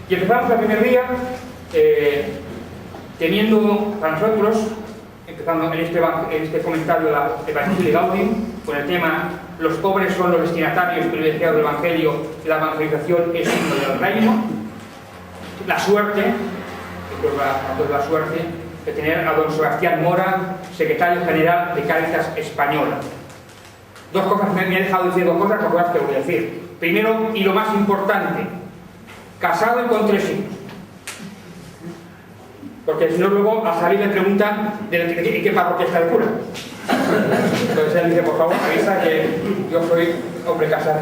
Y empezamos el primer día teniendo para nosotros, empezando en este comentario de Evangelii Gaudium, con el tema los pobres son los destinatarios privilegiados del Evangelio y la evangelización es signo del reino, la suerte, la suerte de tener a don Sebastián Mora, secretario general de Cáritas Española. Dos cosas, me he dejado decir dos cosas, cosas que voy a decir. Primero, y lo más importante, casado y con 3 hijos. Porque si no, luego al salir le preguntan ¿en qué parroquia está el cura? Entonces él dice, por favor, avisa que yo soy hombre casado.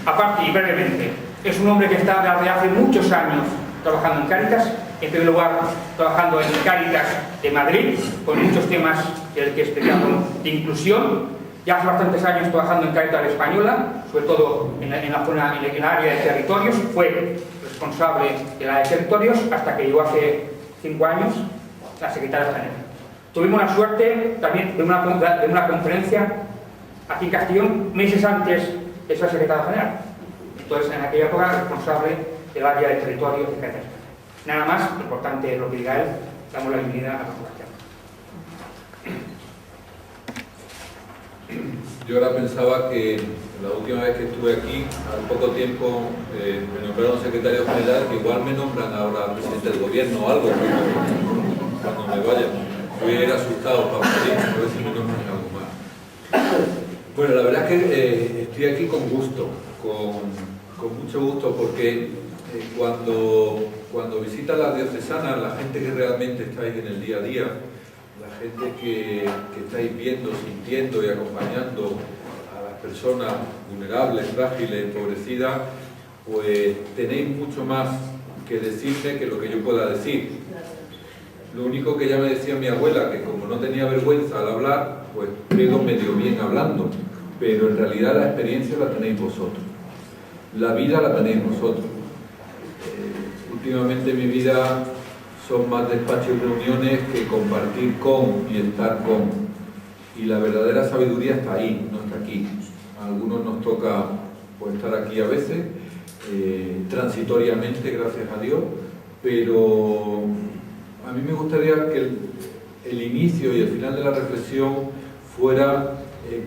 Aparte, y brevemente, es un hombre que está desde hace muchos años trabajando en Cáritas, en primer lugar trabajando en Cáritas de Madrid, con muchos temas que explicamos de inclusión. Ya hace bastantes años trabajando en Cáritas Española, sobre todo en la zona, en el área de territorios. Fue responsable de la de territorios hasta que llegó hace 5 años la secretaria general. Tuvimos la suerte también de una conferencia aquí en Castellón meses antes de ser secretaria general. Entonces, en aquella época, responsable del área de territorios de Cáritas. Nada más, importante lo que diga él, damos la bienvenida a la Sebastián. Yo ahora pensaba que la última vez que estuve aquí, al poco tiempo me nombraron secretario general, que igual me nombran ahora presidente del gobierno o algo, cuando me vaya. Voy a ir asustado para Madrid, a ver si me nombran algo más. Bueno, la verdad es que estoy aquí con gusto, con mucho gusto, porque cuando visita la diocesana, la gente que realmente estáis en el día a día, la gente que estáis viendo, sintiendo y acompañando a las personas vulnerables, frágiles, empobrecidas, pues tenéis mucho más que decirme que lo que yo pueda decir. Lo único que ya me decía mi abuela, que como no tenía vergüenza al hablar, pues quedo medio bien hablando, pero en realidad la experiencia la tenéis vosotros, la vida la tenéis vosotros. Últimamente mi vida son más despachos y reuniones que compartir con y estar con. Y la verdadera sabiduría está ahí, no está aquí. A algunos nos toca pues, estar aquí a veces, transitoriamente, gracias a Dios, pero a mí me gustaría que el inicio y el final de la reflexión fuera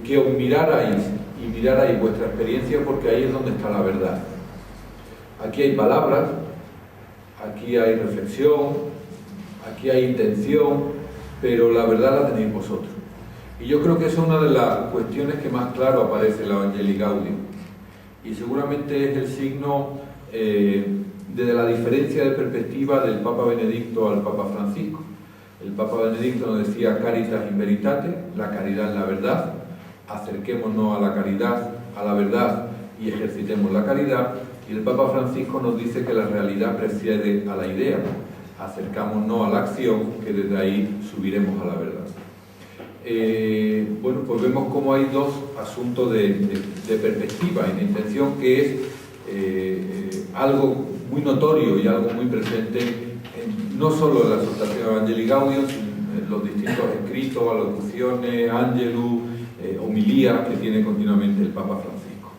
que os mirarais y mirarais vuestra experiencia, porque ahí es donde está la verdad. Aquí hay palabras, aquí hay reflexión, aquí hay intención, pero la verdad la tenéis vosotros. Y yo creo que esa es una de las cuestiones que más claro aparece en la Evangelii Gaudium. Y seguramente es el signo de la diferencia de perspectiva del Papa Benedicto al Papa Francisco. El Papa Benedicto nos decía Caritas in veritate, la caridad en la verdad, acerquémonos a la caridad, a la verdad y ejercitemos la caridad. Y el Papa Francisco nos dice que la realidad precede a la idea, acercámonos a la acción, que desde ahí subiremos a la verdad. Bueno, pues vemos cómo hay dos asuntos de perspectiva y de intención, que es algo muy notorio y algo muy presente, no solo en la exhortación Evangelii Gaudium, sino en los distintos escritos, alocuciones, ángelus, homilías que tiene continuamente el Papa Francisco.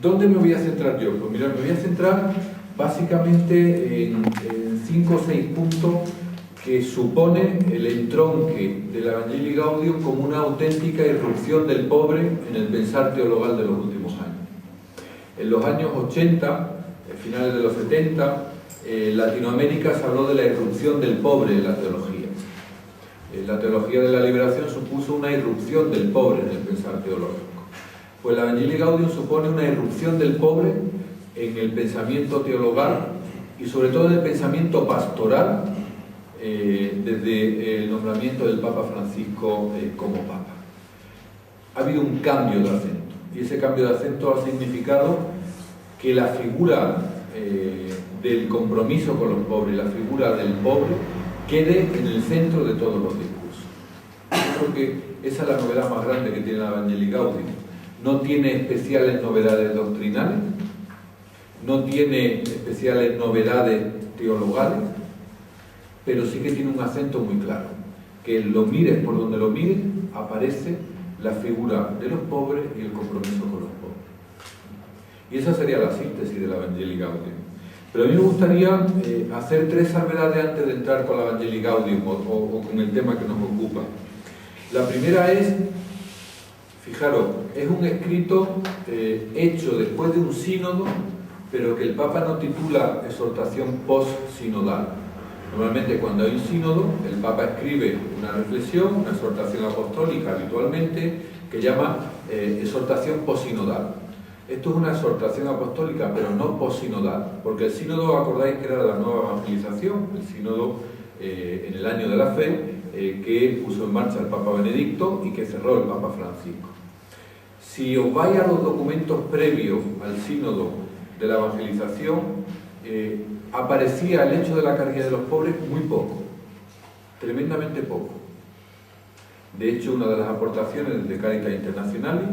¿Dónde me voy a centrar yo? Pues mirad, me voy a centrar básicamente en 5 o 6 puntos que supone el entronque de la Evangelii Gaudium como una auténtica irrupción del pobre en el pensar teologal de los últimos años. En los años 80, finales de los 70, en Latinoamérica se habló de la irrupción del pobre en la teología. La teología de la liberación supuso una irrupción del pobre en el pensar teológico. Pues la Evangelii Gaudium supone una irrupción del pobre en el pensamiento teologal y sobre todo en el pensamiento pastoral desde el nombramiento del Papa Francisco como Papa. Ha habido un cambio de acento y ese cambio de acento ha significado que la figura del compromiso con los pobres, la figura del pobre, quede en el centro de todos los discursos. Yo creo que esa es la novedad más grande que tiene la Evangelii Gaudium. No tiene especiales novedades doctrinales, no tiene especiales novedades teologales, pero sí que tiene un acento muy claro, que lo mires por donde lo mires, aparece la figura de los pobres y el compromiso con los pobres. Y esa sería la síntesis de la Evangelii Gaudium. Pero a mí me gustaría hacer 3 salvedades antes de entrar con la Evangelii Gaudium o con el tema que nos ocupa. La primera es, fijaros, es un escrito hecho después de un sínodo, pero que el Papa no titula exhortación post-sinodal. Normalmente cuando hay un sínodo, el Papa escribe una reflexión, una exhortación apostólica habitualmente, que llama exhortación post-sinodal. Esto es una exhortación apostólica, pero no post-sinodal, porque el sínodo, acordáis que era la nueva evangelización, el sínodo en el año de la fe, que puso en marcha el Papa Benedicto y que cerró el Papa Francisco. Si os vais a los documentos previos al sínodo de la evangelización, aparecía el hecho de la caridad de los pobres muy poco, tremendamente poco. De hecho, una de las aportaciones de Caritas Internationalis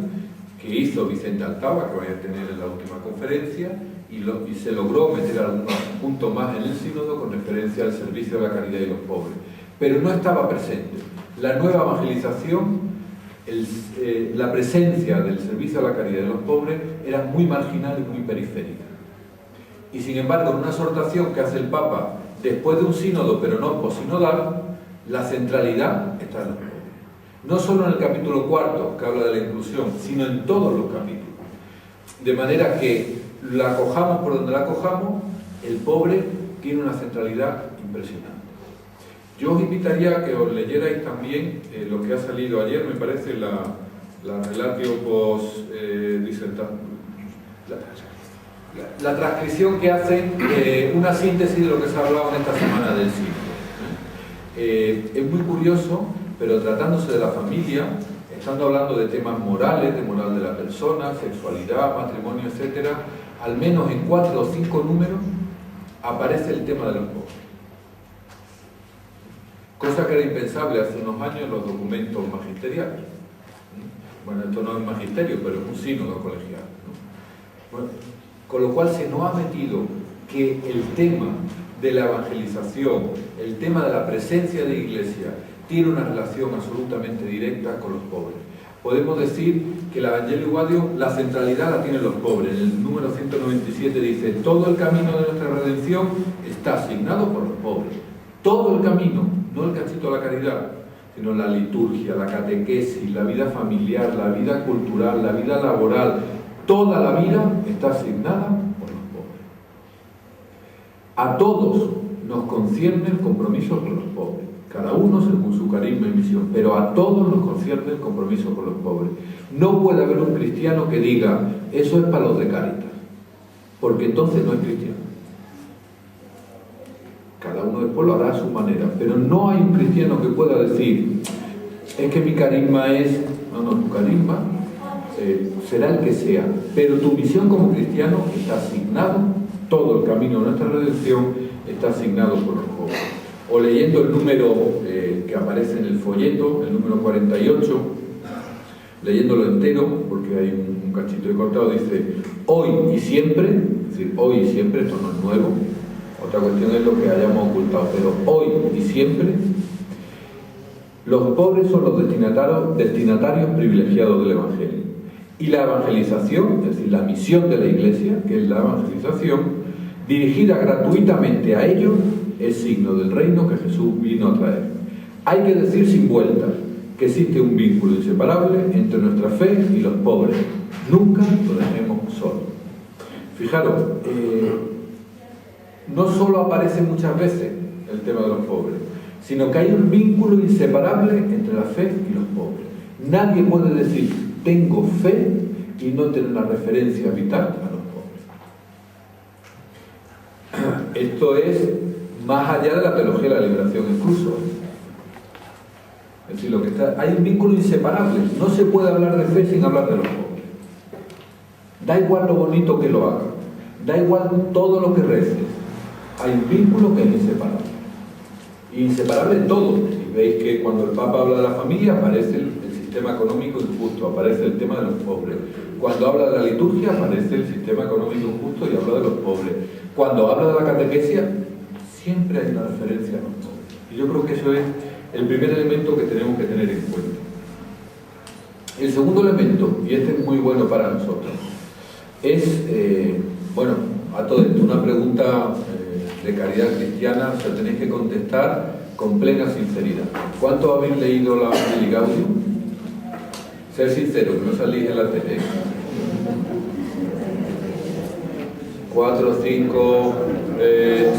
que hizo Vicente Altava, que vais a tener en la última conferencia, y se logró meter algunos puntos más en el sínodo con referencia al servicio de la caridad de los pobres. Pero no estaba presente. La nueva evangelización, la presencia del servicio a la caridad de los pobres era muy marginal y muy periférica. Y sin embargo, en una exhortación que hace el Papa después de un sínodo, pero no posinodal, la centralidad está en los pobres. No solo en el capítulo 4, que habla de la inclusión, sino en todos los capítulos. De manera que la cojamos por donde la cojamos, el pobre tiene una centralidad impresionante. Yo os invitaría a que os leyerais también lo que ha salido ayer, me parece, la relatio post disertación, la transcripción que hace una síntesis de lo que se ha hablado en esta semana del siglo. Es muy curioso, pero tratándose de la familia, estando hablando de temas morales, de moral de la persona, sexualidad, matrimonio, etc., al menos en 4 o 5 números aparece el tema de los pobres. Cosa que era impensable hace unos años en los documentos magisteriales. Bueno, esto no es magisterio, pero es un sínodo colegial, ¿no? Bueno, con lo cual se nos ha metido que el tema de la evangelización, el tema de la presencia de iglesia, tiene una relación absolutamente directa con los pobres. Podemos decir que la Evangelii Gaudium, la centralidad la tienen los pobres. En el número 197 dice: todo el camino de nuestra redención está asignado por los pobres. Todo el camino, no el cachito de la caridad, sino la liturgia, la catequesis, la vida familiar, la vida cultural, la vida laboral, toda la vida está asignada por los pobres. A todos nos concierne el compromiso con los pobres, cada uno según su carisma y misión, pero a todos nos concierne el compromiso con los pobres. No puede haber un cristiano que diga: eso es para los de Caritas, porque entonces no es cristiano. Cada uno después lo hará a su manera, pero no hay un cristiano que pueda decir: es que mi carisma es... No, tu carisma será el que sea, pero tu misión como cristiano está asignado, todo el camino de nuestra redención está asignado por los pobres. O leyendo el número que aparece en el folleto, el número 48, leyéndolo entero, porque hay un cachito de cortado, dice: hoy y siempre, es decir, hoy y siempre, esto no es nuevo, otra cuestión es lo que hayamos ocultado, pero hoy y siempre, los pobres son los destinatarios privilegiados del Evangelio. Y la evangelización, es decir, la misión de la Iglesia, que es la evangelización, dirigida gratuitamente a ellos, es signo del reino que Jesús vino a traer. Hay que decir sin vuelta que existe un vínculo inseparable entre nuestra fe y los pobres. Nunca lo dejemos solo. Fijaros, no solo aparece muchas veces el tema de los pobres, sino que hay un vínculo inseparable entre la fe y los pobres. Nadie puede decir: tengo fe, y no tener una referencia vital a los pobres. Esto es más allá de la teología de la liberación incluso. Es decir, hay un vínculo inseparable. No se puede hablar de fe sin hablar de los pobres. Da igual lo bonito que lo haga, da igual todo lo que reces, hay un vínculo que es inseparable. Inseparable en todo. Y veis que cuando el Papa habla de la familia aparece el sistema económico injusto, aparece el tema de los pobres. Cuando habla de la liturgia aparece el sistema económico injusto y habla de los pobres. Cuando habla de la catequesis siempre hay una referencia a los pobres. Y yo creo que eso es el primer elemento que tenemos que tener en cuenta. El segundo elemento, y este es muy bueno para nosotros, es, bueno, a todo esto, una pregunta de caridad cristiana, o sea, tenéis que contestar con plena sinceridad. ¿Cuántos habéis leído la Evangelii Gaudium? Ser sincero, que no salís en la tele. 4, 5,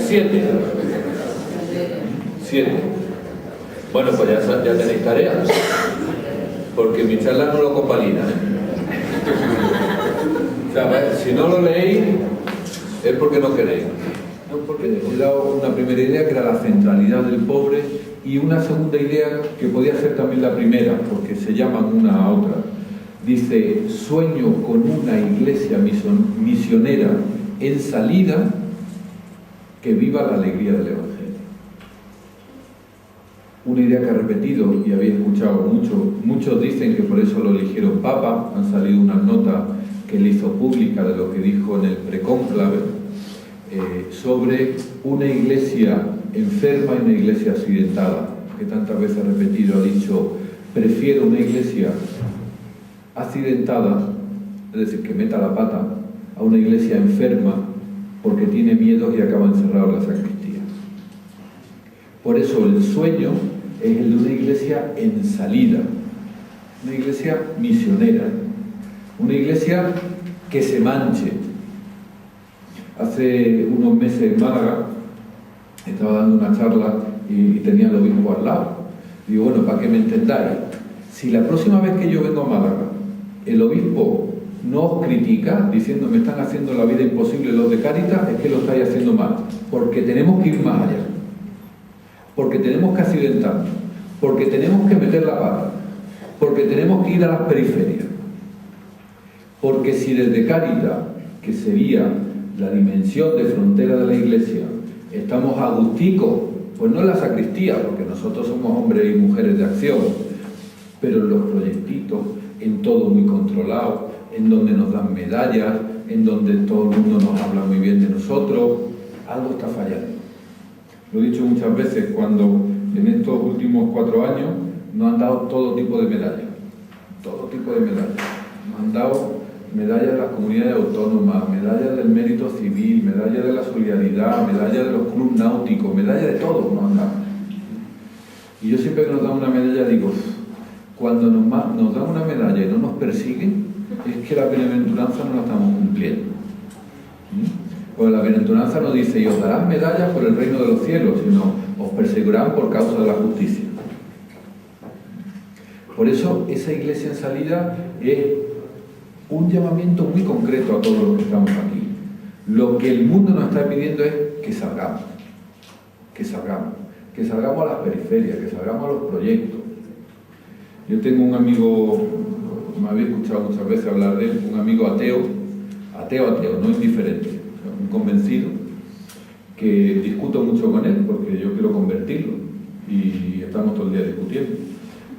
7. 7. Bueno, pues ya tenéis tareas, porque mi charla no lo convalida, O sea, si no lo leéis, es porque no queréis. No, porque he dado una primera idea que era la centralidad del pobre, y una segunda idea que podía ser también la primera, porque se llaman una a otra. Dice: sueño con una iglesia misionera en salida que viva la alegría del Evangelio. Una idea que ha repetido y habéis escuchado mucho. Muchos dicen que por eso lo eligieron Papa. Han salido unas notas que él hizo pública de lo que dijo en el precónclave sobre una iglesia enferma y una iglesia accidentada, que tantas veces ha repetido. Ha dicho: prefiero una iglesia accidentada, es decir, que meta la pata, a una iglesia enferma porque tiene miedo y acaba encerrado en la sacristía. Por eso el sueño es el de una iglesia en salida, una iglesia misionera, una iglesia que se manche. Hace unos meses en Málaga estaba dando una charla y tenía al obispo al lado. Digo: bueno, para que me entendáis, si la próxima vez que yo vengo a Málaga el obispo no os critica diciendo me están haciendo la vida imposible los de Cáritas, es que lo estáis haciendo mal, porque tenemos que ir más allá, porque tenemos que accidentarnos, porque tenemos que meter la pata, porque tenemos que ir a las periferias. Porque si desde Cáritas, que sería la dimensión de frontera de la iglesia, estamos agusticos, pues no en la sacristía, porque nosotros somos hombres y mujeres de acción, pero en los proyectitos, en todo muy controlado, en donde nos dan medallas, en donde todo el mundo nos habla muy bien de nosotros, algo está fallando. Lo he dicho muchas veces, cuando en estos últimos 4 años nos han dado todo tipo de medallas, todo tipo de medallas. Nos han dado medallas de las comunidades autónomas, medallas del mérito civil, medallas de la solidaridad, medallas de los clubes náuticos, medallas de todo nos han dado. Y yo siempre que nos dan una medalla digo: cuando nos dan una medalla y no nos persiguen, es que la bienaventuranza no la estamos cumpliendo. Pues la bienaventuranza no dice: y os darán medallas por el reino de los cielos, sino os perseguirán por causa de la justicia. Por eso esa iglesia en salida es un llamamiento muy concreto a todos los que estamos aquí. Lo que el mundo nos está pidiendo es que salgamos, que salgamos a las periferias, que salgamos a los proyectos. Yo tengo un amigo, me habéis escuchado muchas veces hablar de él, un amigo ateo, no indiferente, un convencido, que discuto mucho con él porque yo quiero convertirlo y estamos todo el día discutiendo.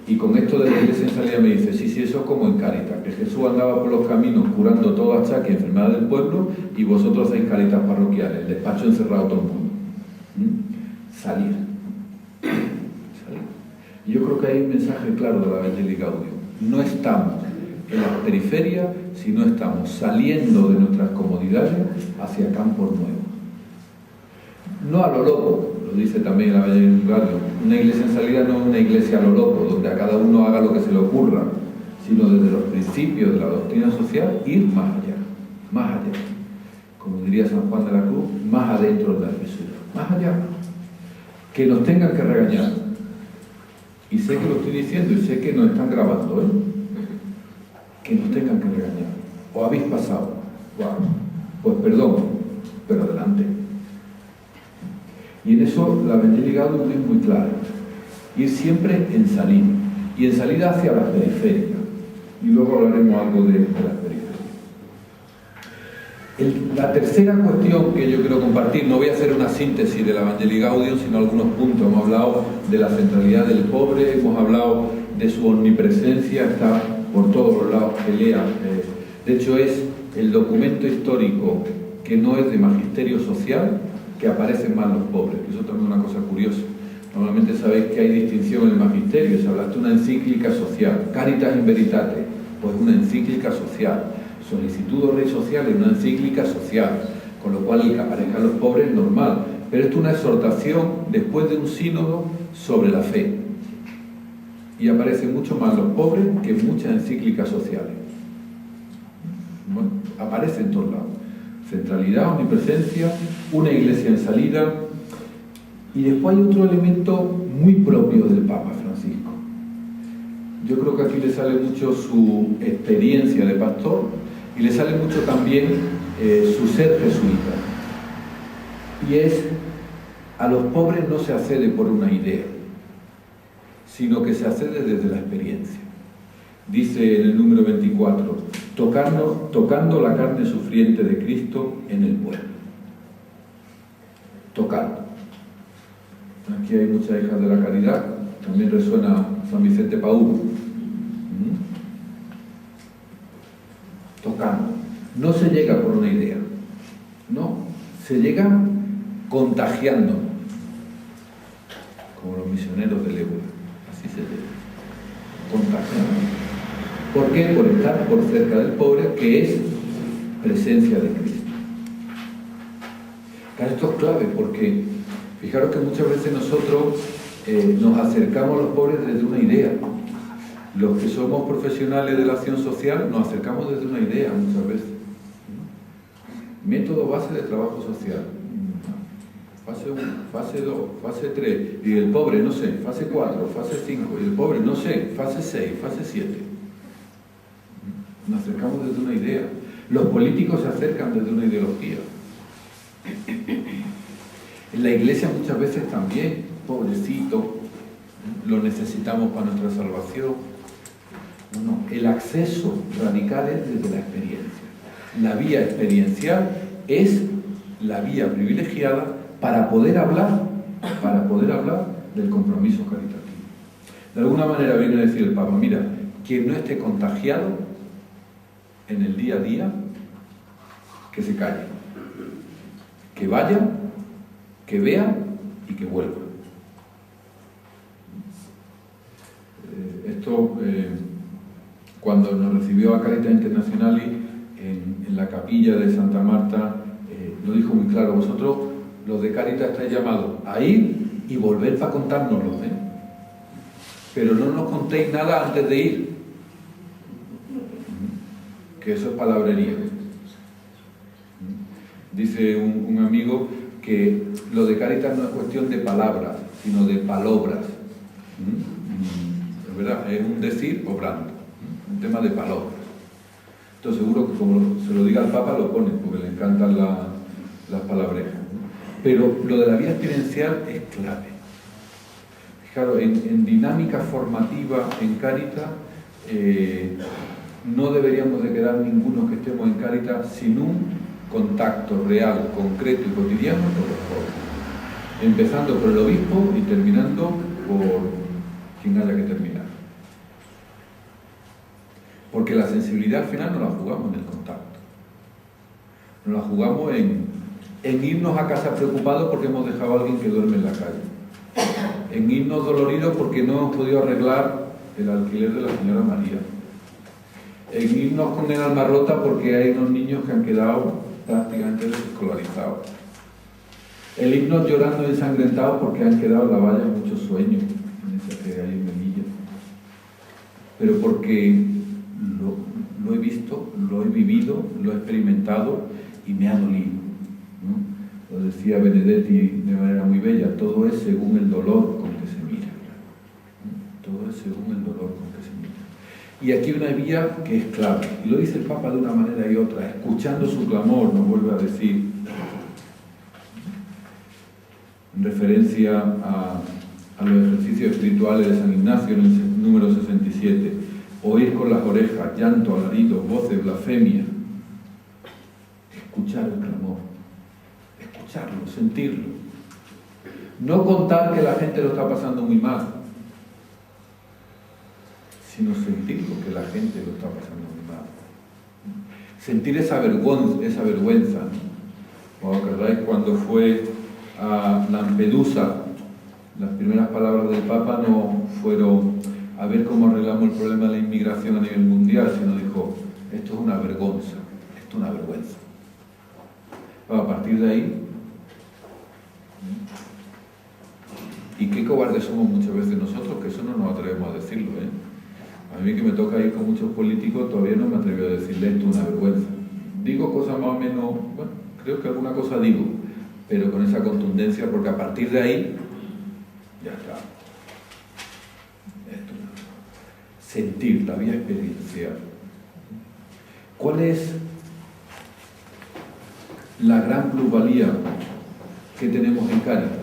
Y con esto de la iglesia en salida me dice: sí, eso es como en Cáritas, que Jesús andaba por los caminos curando todo achaque y enfermedad del pueblo, y vosotros hacéis Cáritas parroquiales, el despacho encerrado todo el mundo. Salir. Y yo creo que hay un mensaje claro de la Evangelii Gaudium. No estamos en las periferias, sino estamos saliendo de nuestras comodidades hacia campos nuevos. No a lo loco, lo dice también la Evangelii Gaudium. Una iglesia en salida no es una iglesia a lo loco, donde a cada uno haga lo que se le ocurra, sino desde los principios de la doctrina social, ir más allá, como diría San Juan de la Cruz, más adentro de la espesura, más allá, que nos tengan que regañar. Y sé que lo estoy diciendo y sé que nos están grabando, que nos tengan que regañar. ¿O habéis pasado? Wow. Pues perdón, pero adelante. Y en eso la Evangelii Gaudium es muy clara: ir siempre en salida, y en salida hacia las periferias. Y luego hablaremos algo de las periferias. La tercera cuestión que yo quiero compartir, no voy a hacer una síntesis de la Evangelii Gaudium, sino algunos puntos. Hemos hablado de la centralidad del pobre, hemos hablado de su omnipresencia, está por todos los lados que lea. De hecho, es el documento histórico que no es de magisterio social, que aparecen más los pobres. Eso también es una cosa curiosa. Normalmente sabéis que hay distinción en el magisterio. Se habla de una encíclica social, Caritas in Veritate, pues una encíclica social. solicitud o ley social en una encíclica social, con lo cual el que aparezcan los pobres es normal. Pero esto es una exhortación después de un sínodo sobre la fe. Y aparecen mucho más los pobres que en muchas encíclicas sociales. Bueno, aparece en todos lados. Centralidad, omnipresencia, una iglesia en salida. Y después hay otro elemento muy propio del Papa Francisco. Yo creo que aquí le sale mucho su experiencia de pastor y le sale mucho también su ser jesuita. Y es, a los pobres no se accede por una idea, sino que se accede desde la experiencia. Dice en el número 24, tocando la carne sufriente de Cristo en el pueblo. Tocando. Aquí hay muchas hijas de la caridad, también resuena San Vicente Paúl. Tocando. No se llega por una idea, no, se llega contagiándonos, como los misioneros del ébola, así se llega, contagiándonos. ¿Por qué? Por estar por cerca del pobre, que es presencia de Cristo. Claro, esto es clave porque fijaros que muchas veces nosotros nos acercamos a los pobres desde una idea. Los que somos profesionales de la acción social nos acercamos desde una idea muchas veces. Método base de trabajo social. Fase 1, fase 2, fase 3. Y el pobre, no sé, fase 4, fase 5. Y el pobre, no sé, fase 6, fase 7. Nos acercamos desde una idea. Los políticos se acercan desde una ideología. En la iglesia muchas veces también, pobrecito, lo necesitamos para nuestra salvación. No, el acceso radical es desde la experiencia. La vía experiencial es la vía privilegiada para poder hablar del compromiso caritativo. De alguna manera viene a decir el Papa, mira, quien no esté contagiado en el día a día, que se calle, que vaya, que vea y que vuelva. Esto, cuando nos recibió a Caritas Internationalis en la capilla de Santa Marta, lo dijo muy claro, vosotros, los de Caritas, estáis llamados a ir y volver para contárnoslo, pero no nos contéis nada antes de ir, que eso es palabrería. Dice un amigo que lo de Caritas no es cuestión de palabras, sino de palabras. Es verdad, es un decir obrando, un tema de palabras. Entonces seguro que como se lo diga al Papa lo pone, porque le encantan las palabrejas. Pero lo de la vida experiencial es clave. Fijaros, en dinámica formativa en Caritas, no deberíamos de quedar ninguno que estemos en Caritas sin un contacto real, concreto y cotidiano con los pobres. Empezando por el obispo y terminando por quien haya que terminar. Porque la sensibilidad al final no la jugamos en el contacto. No la jugamos en irnos a casa preocupados porque hemos dejado a alguien que duerme en la calle. En irnos doloridos porque no hemos podido arreglar el alquiler de la señora María. En irnos con el alma rota porque hay unos niños que han quedado prácticamente desescolarizados. El irnos llorando ensangrentados porque han quedado en la valla muchos sueños, en esa que hay en Melilla. Pero porque lo he visto, lo he vivido, lo he experimentado y me ha dolido, ¿no? Lo decía Benedetti de manera muy bella, todo es según el dolor con que se mira. Todo es según el dolor con que se mira. Y aquí una vía que es clave, y lo dice el Papa de una manera y otra, escuchando su clamor, nos vuelve a decir, en referencia a los ejercicios espirituales de San Ignacio en el número 67, oír con las orejas, llanto, alaridos, voces, blasfemia, escuchar el clamor, escucharlo, sentirlo. No contar que la gente lo está pasando muy mal, sino sentirlo, que la gente lo está pasando muy mal. Sentir esa vergüenza, ¿no? ¿Os acordáis cuando fue a Lampedusa? Las primeras palabras del Papa no fueron a ver cómo arreglamos el problema de la inmigración a nivel mundial, sino dijo, esto es una vergüenza, esto es una vergüenza. A partir de ahí, y qué cobardes somos muchas veces nosotros, que eso no nos atrevemos a decirlo, ¿eh? A mí que me toca ir con muchos políticos, todavía no me atrevo a decirle esto es una vergüenza. Digo cosas más o menos, bueno, creo que alguna cosa digo, pero con esa contundencia, porque a partir de ahí, ya está. Esto, sentir, la vía experiencial. ¿Cuál es la gran plusvalía que tenemos en Cáritas?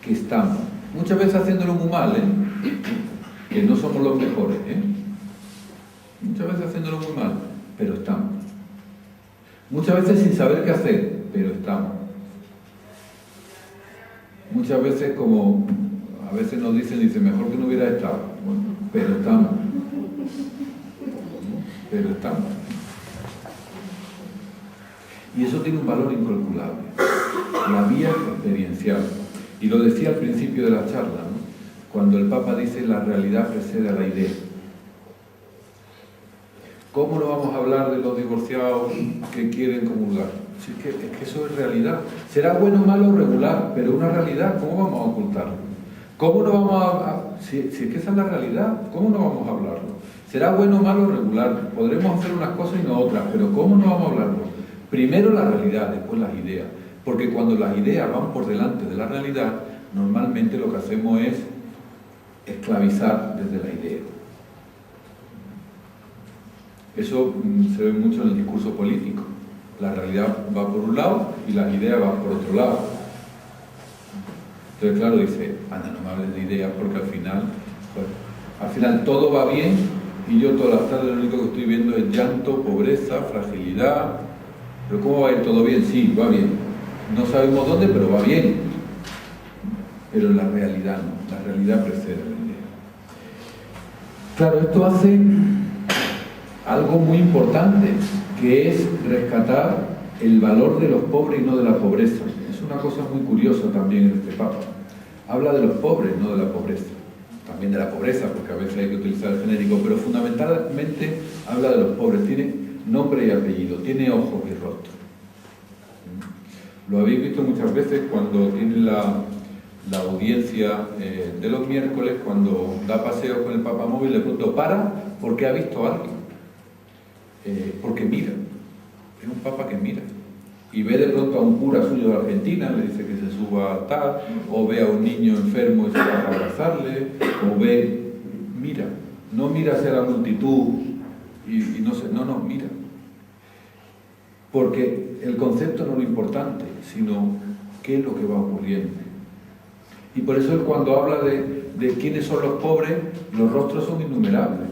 Que estamos, muchas veces haciéndolo muy mal, que no somos los mejores, muchas veces haciéndolo muy mal, pero estamos. Muchas veces sin saber qué hacer, pero estamos. Muchas veces como a veces nos dicen mejor que no hubiera estado, bueno, pero estamos. Pero estamos. Y eso tiene un valor incalculable, la vía experiencial. Y lo decía al principio de la charla, ¿no? Cuando el Papa dice la realidad precede a la idea. ¿Cómo no vamos a hablar de los divorciados que quieren comulgar? Si es que eso es realidad. Será bueno, malo, regular, pero una realidad, ¿cómo vamos a ocultarlo? ¿Cómo no vamos si es que esa es la realidad, ¿cómo no vamos a hablarlo? Será bueno, malo, regular. Podremos hacer unas cosas y no otras, pero ¿cómo no vamos a hablarlo? Primero la realidad, después las ideas. Porque cuando las ideas van por delante de la realidad, normalmente lo que hacemos es esclavizar desde la idea. Eso se ve mucho en el discurso político. La realidad va por un lado y las ideas van por otro lado. Entonces, claro, dice, anda, no me hables de ideas porque al final todo va bien y yo todas las tardes lo único que estoy viendo es llanto, pobreza, fragilidad. ¿Pero cómo va a ir todo bien? Sí, va bien. No sabemos dónde, pero va bien. Pero la realidad no. La realidad precede a la idea. Claro, esto hace algo muy importante, que es rescatar el valor de los pobres y no de la pobreza. Es una cosa muy curiosa también en este Papa. Habla de los pobres, no de la pobreza. También de la pobreza, porque a veces hay que utilizar el genérico, pero fundamentalmente habla de los pobres. Tiene nombre y apellido, tiene ojos y rostro. Lo habéis visto muchas veces cuando tiene la audiencia de los miércoles, cuando da paseos con el Papa móvil, le pregunto, ¿para? Porque ha visto a alguien. Porque mira. Es un Papa que mira. Y ve de pronto a un cura suyo de Argentina, le dice que se suba a tal, o ve a un niño enfermo y se va a abrazarle, o ve, mira. No mira hacia la multitud y no, mira. Porque el concepto no es lo importante, sino qué es lo que va ocurriendo. Y por eso él, cuando habla de quiénes son los pobres, los rostros son innumerables.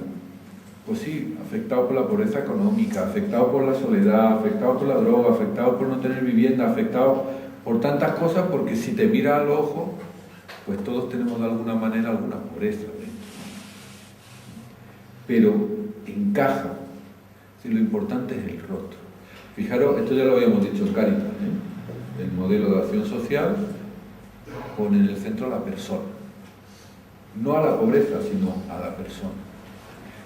Pues sí, afectados por la pobreza económica, afectados por la soledad, afectados por la droga, afectados por no tener vivienda, afectados por tantas cosas, porque si te miras al ojo, pues todos tenemos de alguna manera alguna pobreza. Pero encaja, si lo importante es el rostro. Fijaros, esto ya lo habíamos dicho en Cáritas, el modelo de acción social pone en el centro a la persona. No a la pobreza, sino a la persona.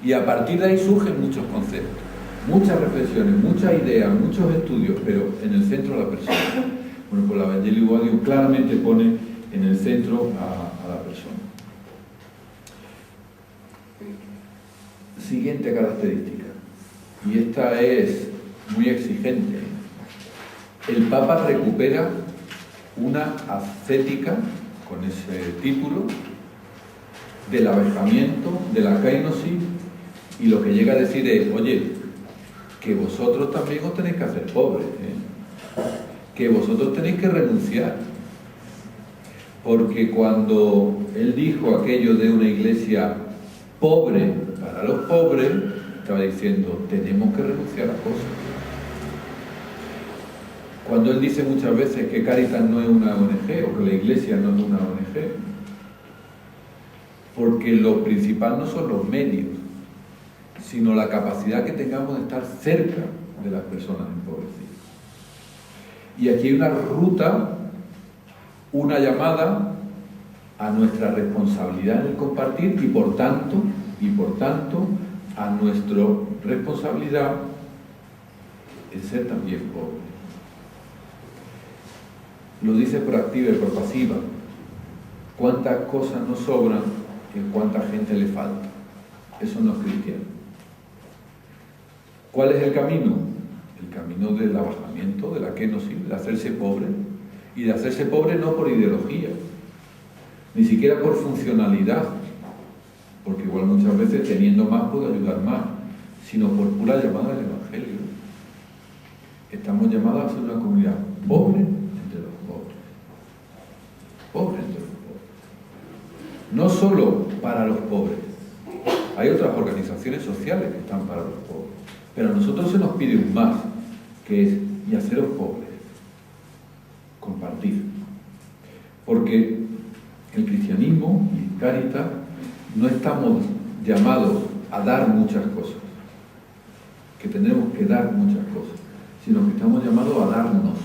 Y a partir de ahí surgen muchos conceptos, muchas reflexiones, muchas ideas, muchos estudios, pero en el centro a la persona. Bueno, pues la Evangelii Gaudium claramente pone en el centro a la persona. Siguiente característica, y esta es muy exigente. El Papa recupera una ascética, con ese título, del avejamiento, de la kainosis, y lo que llega a decir es, oye, que vosotros también os tenéis que hacer pobres, que vosotros tenéis que renunciar. Porque cuando él dijo aquello de una iglesia pobre para los pobres, estaba diciendo, tenemos que renunciar a cosas. Cuando él dice muchas veces que Cáritas no es una ONG o que la iglesia no es una ONG, porque lo principal no son los medios, sino la capacidad que tengamos de estar cerca de las personas empobrecidas. Y aquí hay una ruta, una llamada a nuestra responsabilidad en el compartir y por tanto, a nuestra responsabilidad en ser también pobres. Lo dice por activa y por pasiva. ¿Cuántas cosas nos sobran y a cuánta gente le falta? Eso no es cristiano. ¿Cuál es el camino? El camino del abajamiento, de la kenosis, de hacerse pobre. Y de hacerse pobre no por ideología, ni siquiera por funcionalidad, porque igual muchas veces teniendo más puedo ayudar más, sino por pura llamada del Evangelio. Estamos llamados a ser una comunidad pobre entre los pobres. Pobre entre los pobres. No solo para los pobres. Hay otras organizaciones sociales que están para los pobres. Pero a nosotros se nos pide un más, que es, y haceros pobres. Compartir. Porque el cristianismo y Cáritas no estamos llamados a dar muchas cosas, que tenemos que dar muchas cosas, sino que estamos llamados a darnos.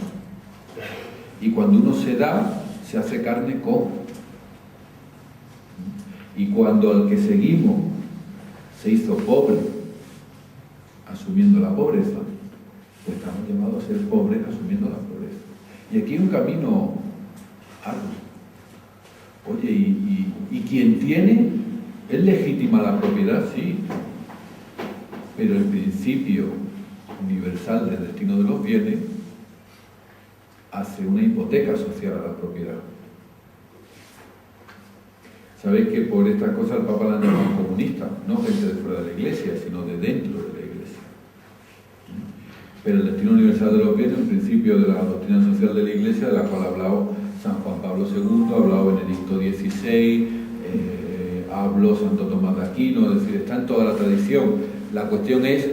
Y cuando uno se da, se hace carne con. Y cuando al que seguimos se hizo pobre, asumiendo la pobreza, pues estamos llamados a ser pobres asumiendo la pobreza. Y aquí hay un camino arduo. Oye, y quien tiene, ¿es legítima la propiedad? Sí. Pero el principio universal del destino de los bienes hace una hipoteca social a la propiedad. Sabéis que por estas cosas el Papa la llama comunista, no gente de fuera de la Iglesia, sino de dentro de la Iglesia. Pero el destino universal de los bienes, un principio de la doctrina social de la Iglesia, de la cual ha hablado San Juan Pablo II, ha hablado Benedicto XVI, habló Santo Tomás de Aquino, es decir, está en toda la tradición. La cuestión es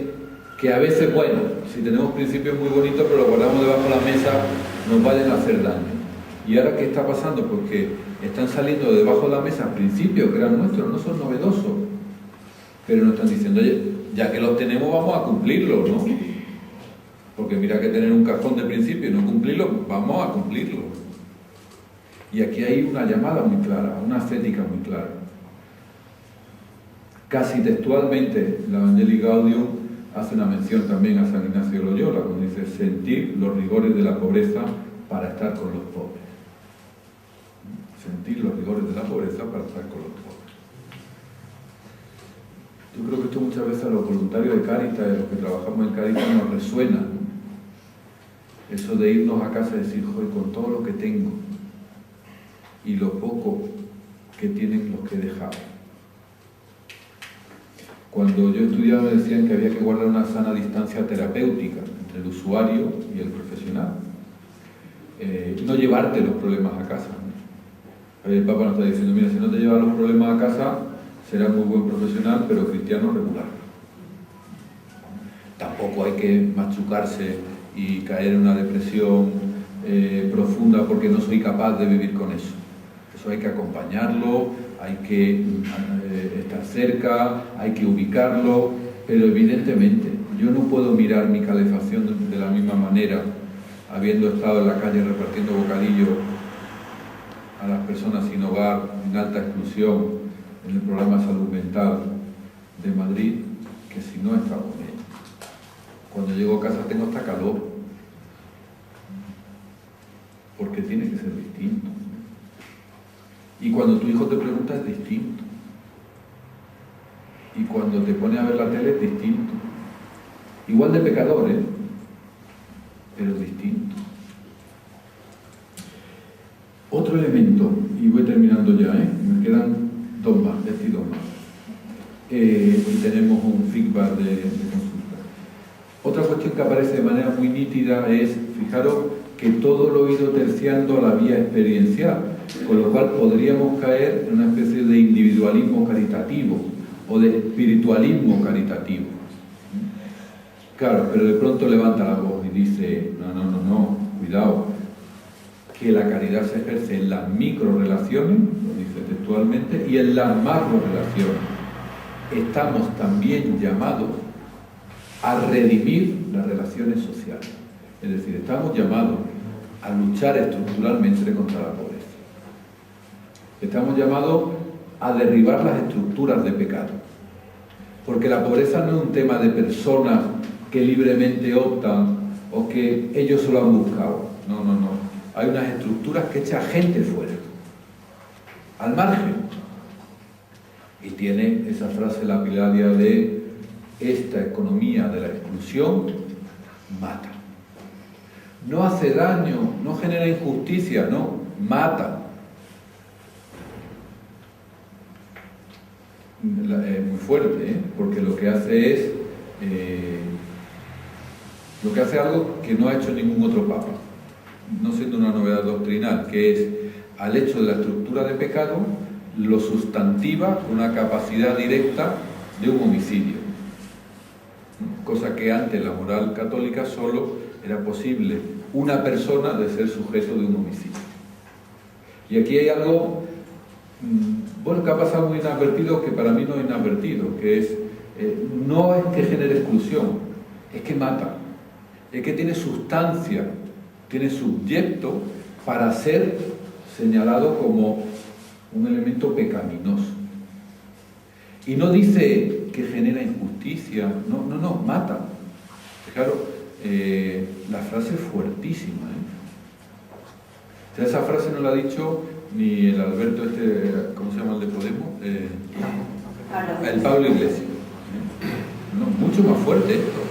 que a veces, bueno, si tenemos principios muy bonitos, pero los guardamos debajo de la mesa, nos vayan a hacer daño. ¿Y ahora qué está pasando? Porque están saliendo de debajo de la mesa principios que eran nuestros, no son novedosos, pero nos están diciendo, oye, ya que los tenemos, vamos a cumplirlos, ¿no? Porque mira que tener un cajón de principios y no cumplirlo, vamos a cumplirlo. Y aquí hay una llamada muy clara, una ascética muy clara. Casi textualmente, la Evangelii Gaudium hace una mención también a San Ignacio de Loyola, cuando dice sentir los rigores de la pobreza para estar con los pobres. Sentir los rigores de la pobreza para estar con los pobres. Yo creo que esto muchas veces a los voluntarios de Cáritas y a los que trabajamos en Cáritas nos resuena, ¿no? Eso de irnos a casa y decir, joder, con todo lo que tengo y lo poco que tienen los que he dejado. Cuando yo estudiaba me decían que había que guardar una sana distancia terapéutica entre el usuario y el profesional. No llevarte los problemas a casa, ¿no? El Papa nos está diciendo, mira, si no te llevas los problemas a casa, serás muy buen profesional, pero cristiano regular. Tampoco hay que machucarse y caer en una depresión profunda porque no soy capaz de vivir con eso. Eso hay que acompañarlo, hay que estar cerca, hay que ubicarlo, pero evidentemente yo no puedo mirar mi calefacción de la misma manera, habiendo estado en la calle repartiendo bocadillos a las personas sin hogar, en alta exclusión, en el programa Salud Mental de Madrid, que si no he estado con ella. Cuando llego a casa tengo hasta calor, porque tiene que ser distinto. Y cuando tu hijo te pregunta es distinto. Y cuando te pone a ver la tele es distinto. Igual de pecador, pero distinto. Otro elemento, y voy terminando ya, me quedan dos más, y dos más. Y tenemos un feedback de consulta. Otra cuestión que aparece de manera muy nítida es, fijaros, que todo lo he ido terciando a la vía experiencial, con lo cual podríamos caer en una especie de individualismo caritativo o de espiritualismo caritativo. Claro, pero de pronto levanta la voz y dice, no, cuidado, que la caridad se ejerce en las microrelaciones, lo dice textualmente, y en las macrorelaciones. Estamos también llamados a redimir las relaciones sociales. Es decir, estamos llamados a luchar estructuralmente contra la pobreza. Estamos llamados a derribar las estructuras de pecado. Porque la pobreza no es un tema de personas que libremente optan o que ellos se lo han buscado. No, no, no. Hay unas estructuras que echan gente fuera, al margen. Y tiene esa frase lapidaria de: esta economía de la exclusión mata. No hace daño, no genera injusticia, no, mata. Es muy fuerte, ¿eh? Porque lo que hace es algo que no ha hecho ningún otro papa, no siendo una novedad doctrinal, que es al hecho de la estructura de pecado lo sustantiva con una capacidad directa de un homicidio, cosa que antes la moral católica solo era posible una persona de ser sujeto de un homicidio. Y aquí hay algo bueno, que ha pasado muy inadvertido, que para mí no es inadvertido, que es, no es que genere exclusión, es que mata, es que tiene sustancia, tiene subyecto para ser señalado como un elemento pecaminoso. Y no dice que genera injusticia, no, mata. Claro, la frase es fuertísima, O sea, esa frase no la ha dicho ni el Alberto ¿cómo se llama el de Podemos? El Pablo Iglesias. No, mucho más fuerte esto.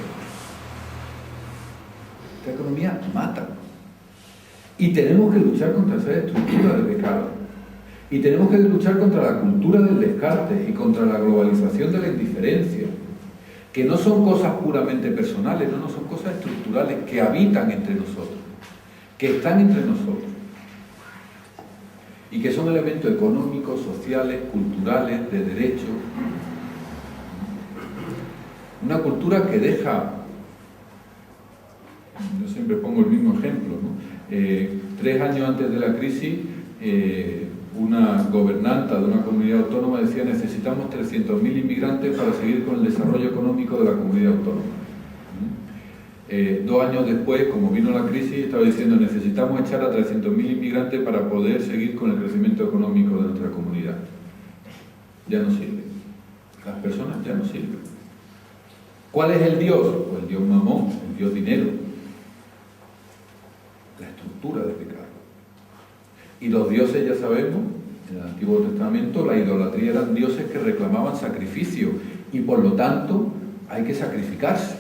Esta economía mata. Y tenemos que luchar contra esa estructura de pecado. Y tenemos que luchar contra la cultura del descarte y contra la globalización de la indiferencia, que no son cosas puramente personales, no son cosas estructurales que habitan entre nosotros, que están entre nosotros, y que son elementos económicos, sociales, culturales, de derecho. Una cultura que deja, yo siempre pongo el mismo ejemplo, ¿no? 3 años antes de la crisis, una gobernanta de una comunidad autónoma decía: necesitamos 300.000 inmigrantes para seguir con el desarrollo económico de la comunidad autónoma. 2 años después, como vino la crisis, estaba diciendo: necesitamos echar a 300.000 inmigrantes para poder seguir con el crecimiento económico de nuestra comunidad. Ya no sirve. Las personas ya no sirven. ¿Cuál es el Dios? Pues el Dios mamón, el Dios dinero. La estructura de pecado. Y los dioses, ya sabemos, en el Antiguo Testamento, la idolatría eran dioses que reclamaban sacrificio, y por lo tanto hay que sacrificarse.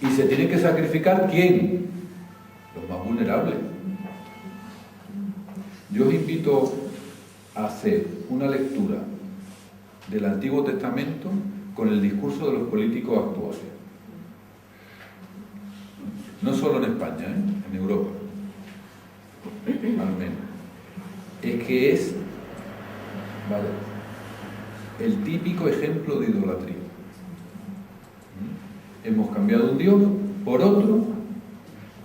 ¿Y se tiene que sacrificar quién? Los más vulnerables. Yo os invito a hacer una lectura del Antiguo Testamento con el discurso de los políticos actuales. No solo en España, en Europa. Al menos. Es que es, ¿vale?, el típico ejemplo de idolatría. Hemos cambiado un Dios por otro,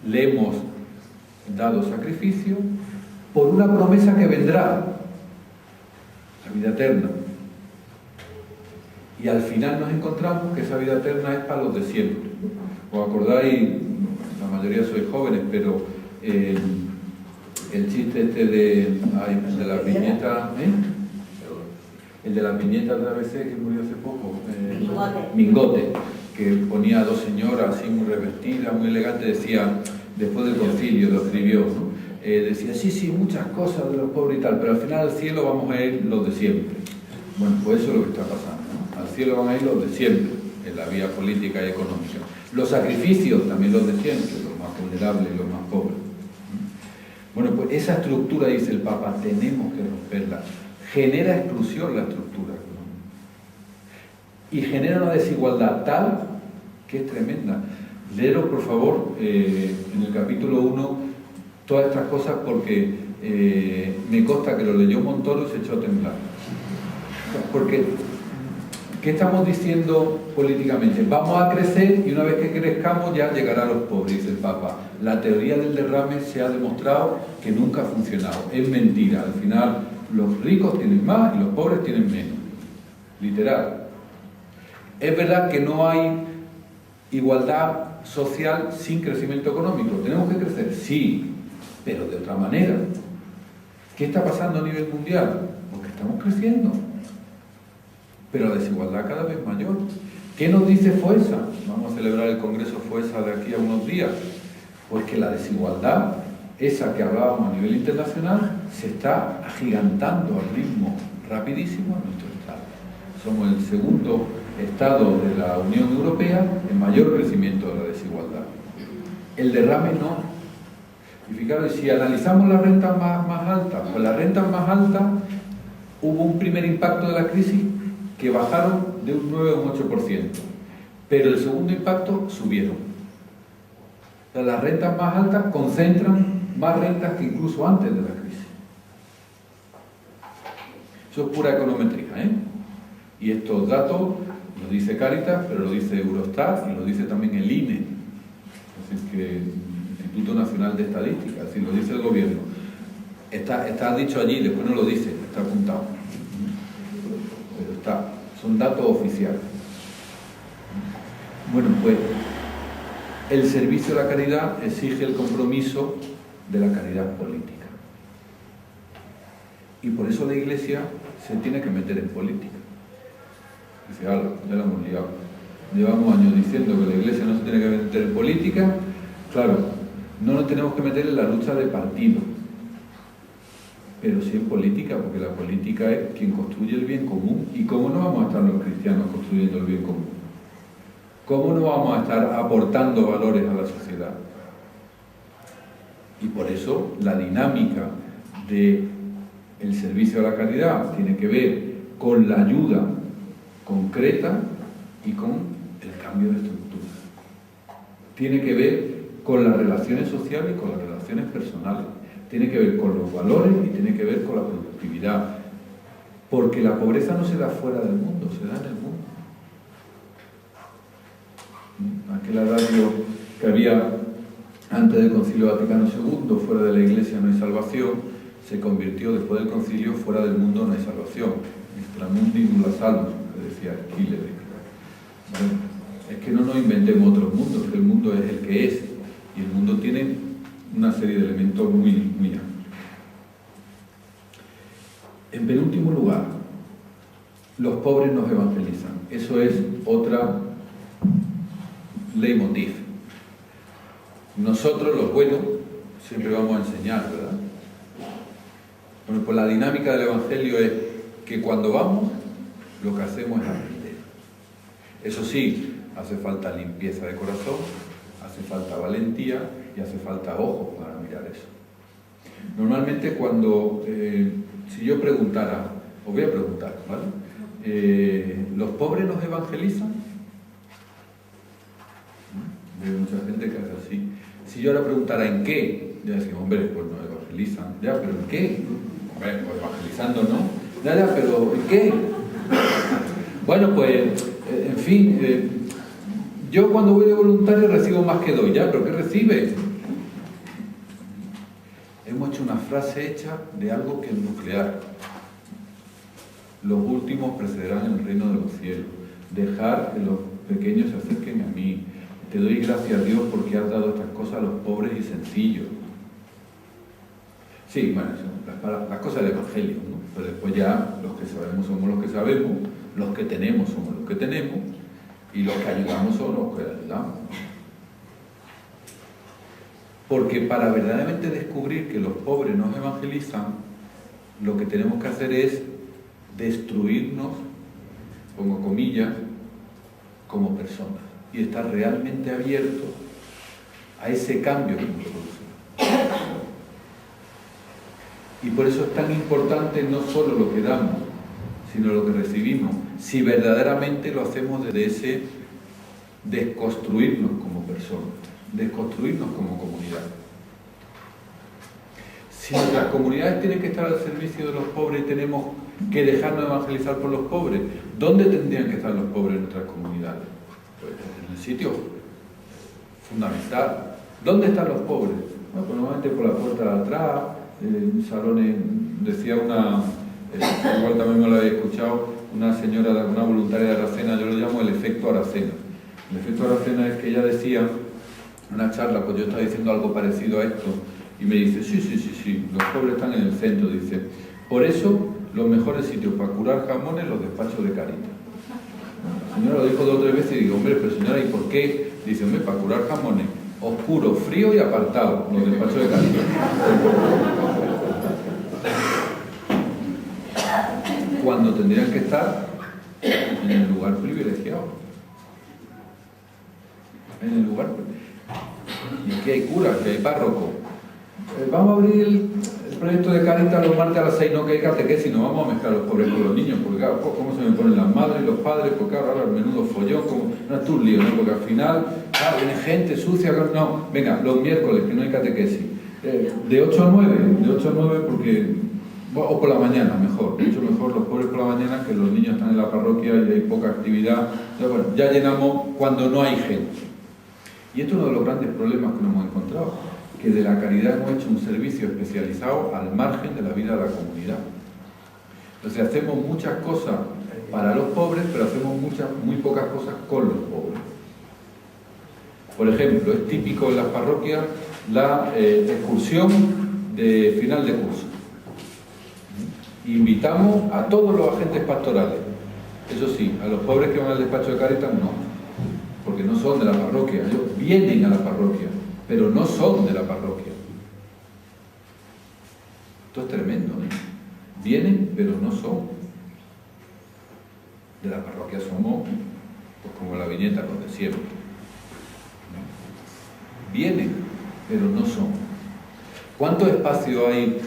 le hemos dado sacrificio por una promesa que vendrá, la vida eterna. Y al final nos encontramos que esa vida eterna es para los de siempre. ¿Os acordáis? La mayoría sois jóvenes, pero el chiste el de las viñetas, el de las viñetas de ABC que murió hace poco, Mingote, que ponía a 2 señoras así muy revestidas, muy elegantes, decía, después del concilio lo escribió, ¿no? Decía, sí, muchas cosas de los pobres y tal, pero al final al cielo vamos a ir los de siempre. Bueno, pues eso es lo que está pasando, ¿no? Al cielo van a ir los de siempre, en la vía política y económica. Los sacrificios, también los de siempre, los más vulnerables y los más pobres. Bueno, pues esa estructura, dice el Papa, tenemos que romperla. Genera exclusión la estructura, ¿no? Y genera una desigualdad tal que es tremenda. Leeros, por favor, en el capítulo 1, todas estas cosas, porque me consta que lo leyó Montoro y se echó a temblar. Porque, ¿qué estamos diciendo políticamente? Vamos a crecer y una vez que crezcamos ya llegará a los pobres, dice el Papa. La teoría del derrame se ha demostrado que nunca ha funcionado. Es mentira. Al final, los ricos tienen más y los pobres tienen menos. Literal. Es verdad que no hay igualdad social sin crecimiento económico. ¿Tenemos que crecer? Sí, pero de otra manera. ¿Qué está pasando a nivel mundial? Porque estamos creciendo. pero la desigualdad cada vez mayor. ¿Qué nos dice FOESA? Vamos a celebrar el Congreso FOESA de aquí a unos días. Pues que la desigualdad, esa que hablábamos a nivel internacional, se está agigantando al ritmo rapidísimo en nuestro Estado. Somos el segundo Estado de la Unión Europea en mayor crecimiento de la desigualdad. El derrame no. Y fijaros, si analizamos las rentas más altas, pues las rentas más altas hubo un primer impacto de la crisis que bajaron de un 9 a un 8%, pero el segundo impacto subieron. O sea, las rentas más altas concentran más rentas que incluso antes de la crisis. Eso es pura econometría, ¿eh? Y estos datos lo dice Cáritas, pero lo dice Eurostat y lo dice también el INE, es decir, que el Instituto Nacional de Estadística, es decir, lo dice el gobierno. Está dicho allí, después no lo dice, está apuntado. Pero son datos oficiales. Bueno, pues el servicio de la caridad exige el compromiso de la caridad política. Y por eso la Iglesia se tiene que meter en política. Dice, ya lo hemos liado. Llevamos años diciendo que la Iglesia no se tiene que meter en política. Claro, no nos tenemos que meter en la lucha de partido, pero sí en política, porque la política es quien construye el bien común. ¿Y cómo no vamos a estar los cristianos construyendo el bien común? ¿Cómo no vamos a estar aportando valores a la sociedad? Y por eso la dinámica del servicio a la caridad tiene que ver con la ayuda concreta y con el cambio de estructura. Tiene que ver con las relaciones sociales y con las relaciones personales. Tiene que ver con los valores y tiene que ver con la productividad. Porque la pobreza no se da fuera del mundo, se da en el mundo. Aquel adagio que había antes del Concilio Vaticano II, fuera de la Iglesia no hay salvación, se convirtió después del Concilio, fuera del mundo no hay salvación. Extramundi nulla salus, que decía Schiller. Bueno, es que no nos inventemos otros mundos, que el mundo es el que es, y el mundo tiene una serie de elementos muy amplios. En penúltimo lugar, los pobres nos evangelizan. Eso es otra leitmotiv. Nosotros, los buenos, siempre vamos a enseñar, ¿verdad? Bueno, pues la dinámica del Evangelio es que cuando vamos, lo que hacemos es aprender. Eso sí, hace falta limpieza de corazón, hace falta valentía y hace falta ojos para mirar eso. Normalmente cuando, si yo preguntara, os voy a preguntar, ¿vale? ¿Los pobres nos evangelizan? Hay mucha gente que hace así. Si yo ahora preguntara ¿en qué? Ya decimos, hombre, pues nos evangelizan. Ya, pero ¿en qué? Hombre, pues evangelizando no. Ya, pero ¿en qué? Bueno, pues, en fin, yo cuando voy de voluntario recibo más que doy, ya, pero ¿qué recibe? Hemos hecho una frase hecha de algo que es nuclear. Los últimos precederán el reino de los cielos. Dejar que los pequeños se acerquen a mí. Te doy gracias a Dios porque has dado estas cosas a los pobres y sencillos. Sí, bueno, las cosas del Evangelio, ¿no? Pero después ya los que sabemos somos los que sabemos, los que tenemos somos los que tenemos, y los que ayudamos son los que ayudamos. Porque para verdaderamente descubrir que los pobres nos evangelizan, lo que tenemos que hacer es destruirnos, pongo comillas, como personas, y estar realmente abiertos a ese cambio que nos produce. Y por eso es tan importante no solo lo que damos, sino lo que recibimos, si verdaderamente lo hacemos desde ese desconstruirnos como personas, desconstruirnos como comunidad. Si nuestras comunidades tienen que estar al servicio de los pobres y tenemos que dejarnos evangelizar por los pobres, ¿dónde tendrían que estar los pobres en nuestras comunidades? Pues en el sitio fundamental. ¿Dónde están los pobres? Bueno, pues normalmente por la puerta de atrás, salones, decía una, igual también me lo había escuchado, una señora, una voluntaria de Aracena, yo lo llamo el efecto Aracena. El efecto Aracena es que ella decía, en una charla, pues yo estaba diciendo algo parecido a esto, y me dice, sí, los pobres están en el centro, dice, por eso los mejores sitios para curar jamones, los despachos de Cáritas. La señora lo dijo 2 o 3 veces y digo, hombre, pero señora, ¿y por qué? Dice, hombre, para curar jamones, oscuro, frío y apartado, los despachos de Cáritas. Cuando tendrían que estar en el lugar privilegiado. En el lugar privilegiado. Y aquí hay curas, aquí hay párrocos. Vamos a abrir el proyecto de Cáritas los martes a las 6, no que hay catequesis, no vamos a mezclar los pobres con los niños, porque claro, ¿cómo se me ponen las madres y los padres? Porque claro, ahora el menudo follón, como, no es tu lío, ¿no? Porque al final, claro, viene gente sucia, no, venga, los miércoles, que no hay catequesis, de 8 a 9 porque, o por la mañana mejor, mucho mejor los pobres por la mañana, que los niños están en la parroquia y hay poca actividad, entonces, bueno, ya llenamos cuando no hay gente. Y esto es uno de los grandes problemas que nos hemos encontrado, que de la caridad hemos hecho un servicio especializado al margen de la vida de la comunidad. Entonces hacemos muchas cosas para los pobres, pero hacemos muy pocas cosas con los pobres. Por ejemplo, es típico en las parroquias la excursión de final de curso. Invitamos a todos los agentes pastorales. Eso sí, a los pobres que van al despacho de Cáritas no, porque no son de la parroquia. Ellos vienen a la parroquia, pero no son de la parroquia. Esto es tremendo, ¿eh? Vienen, pero no son. De la parroquia somos, pues como la viñeta, los de siempre. Vienen, pero no son. ¿Cuánto espacio hay,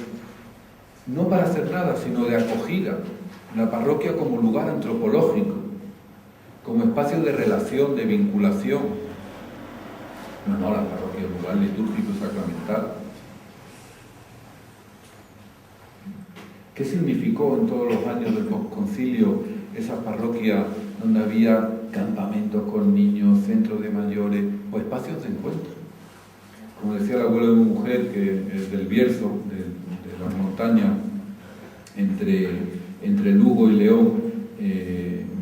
no para hacer nada, sino de acogida? La parroquia como lugar antropológico, como espacio de relación, de vinculación. No, la parroquia es un lugar litúrgico sacramental. ¿Qué significó en todos los años del concilio esa parroquia donde había campamentos con niños, centros de mayores o espacios de encuentro? Como decía el abuelo de mi mujer, que es del Bierzo, de las montañas entre Lugo y León,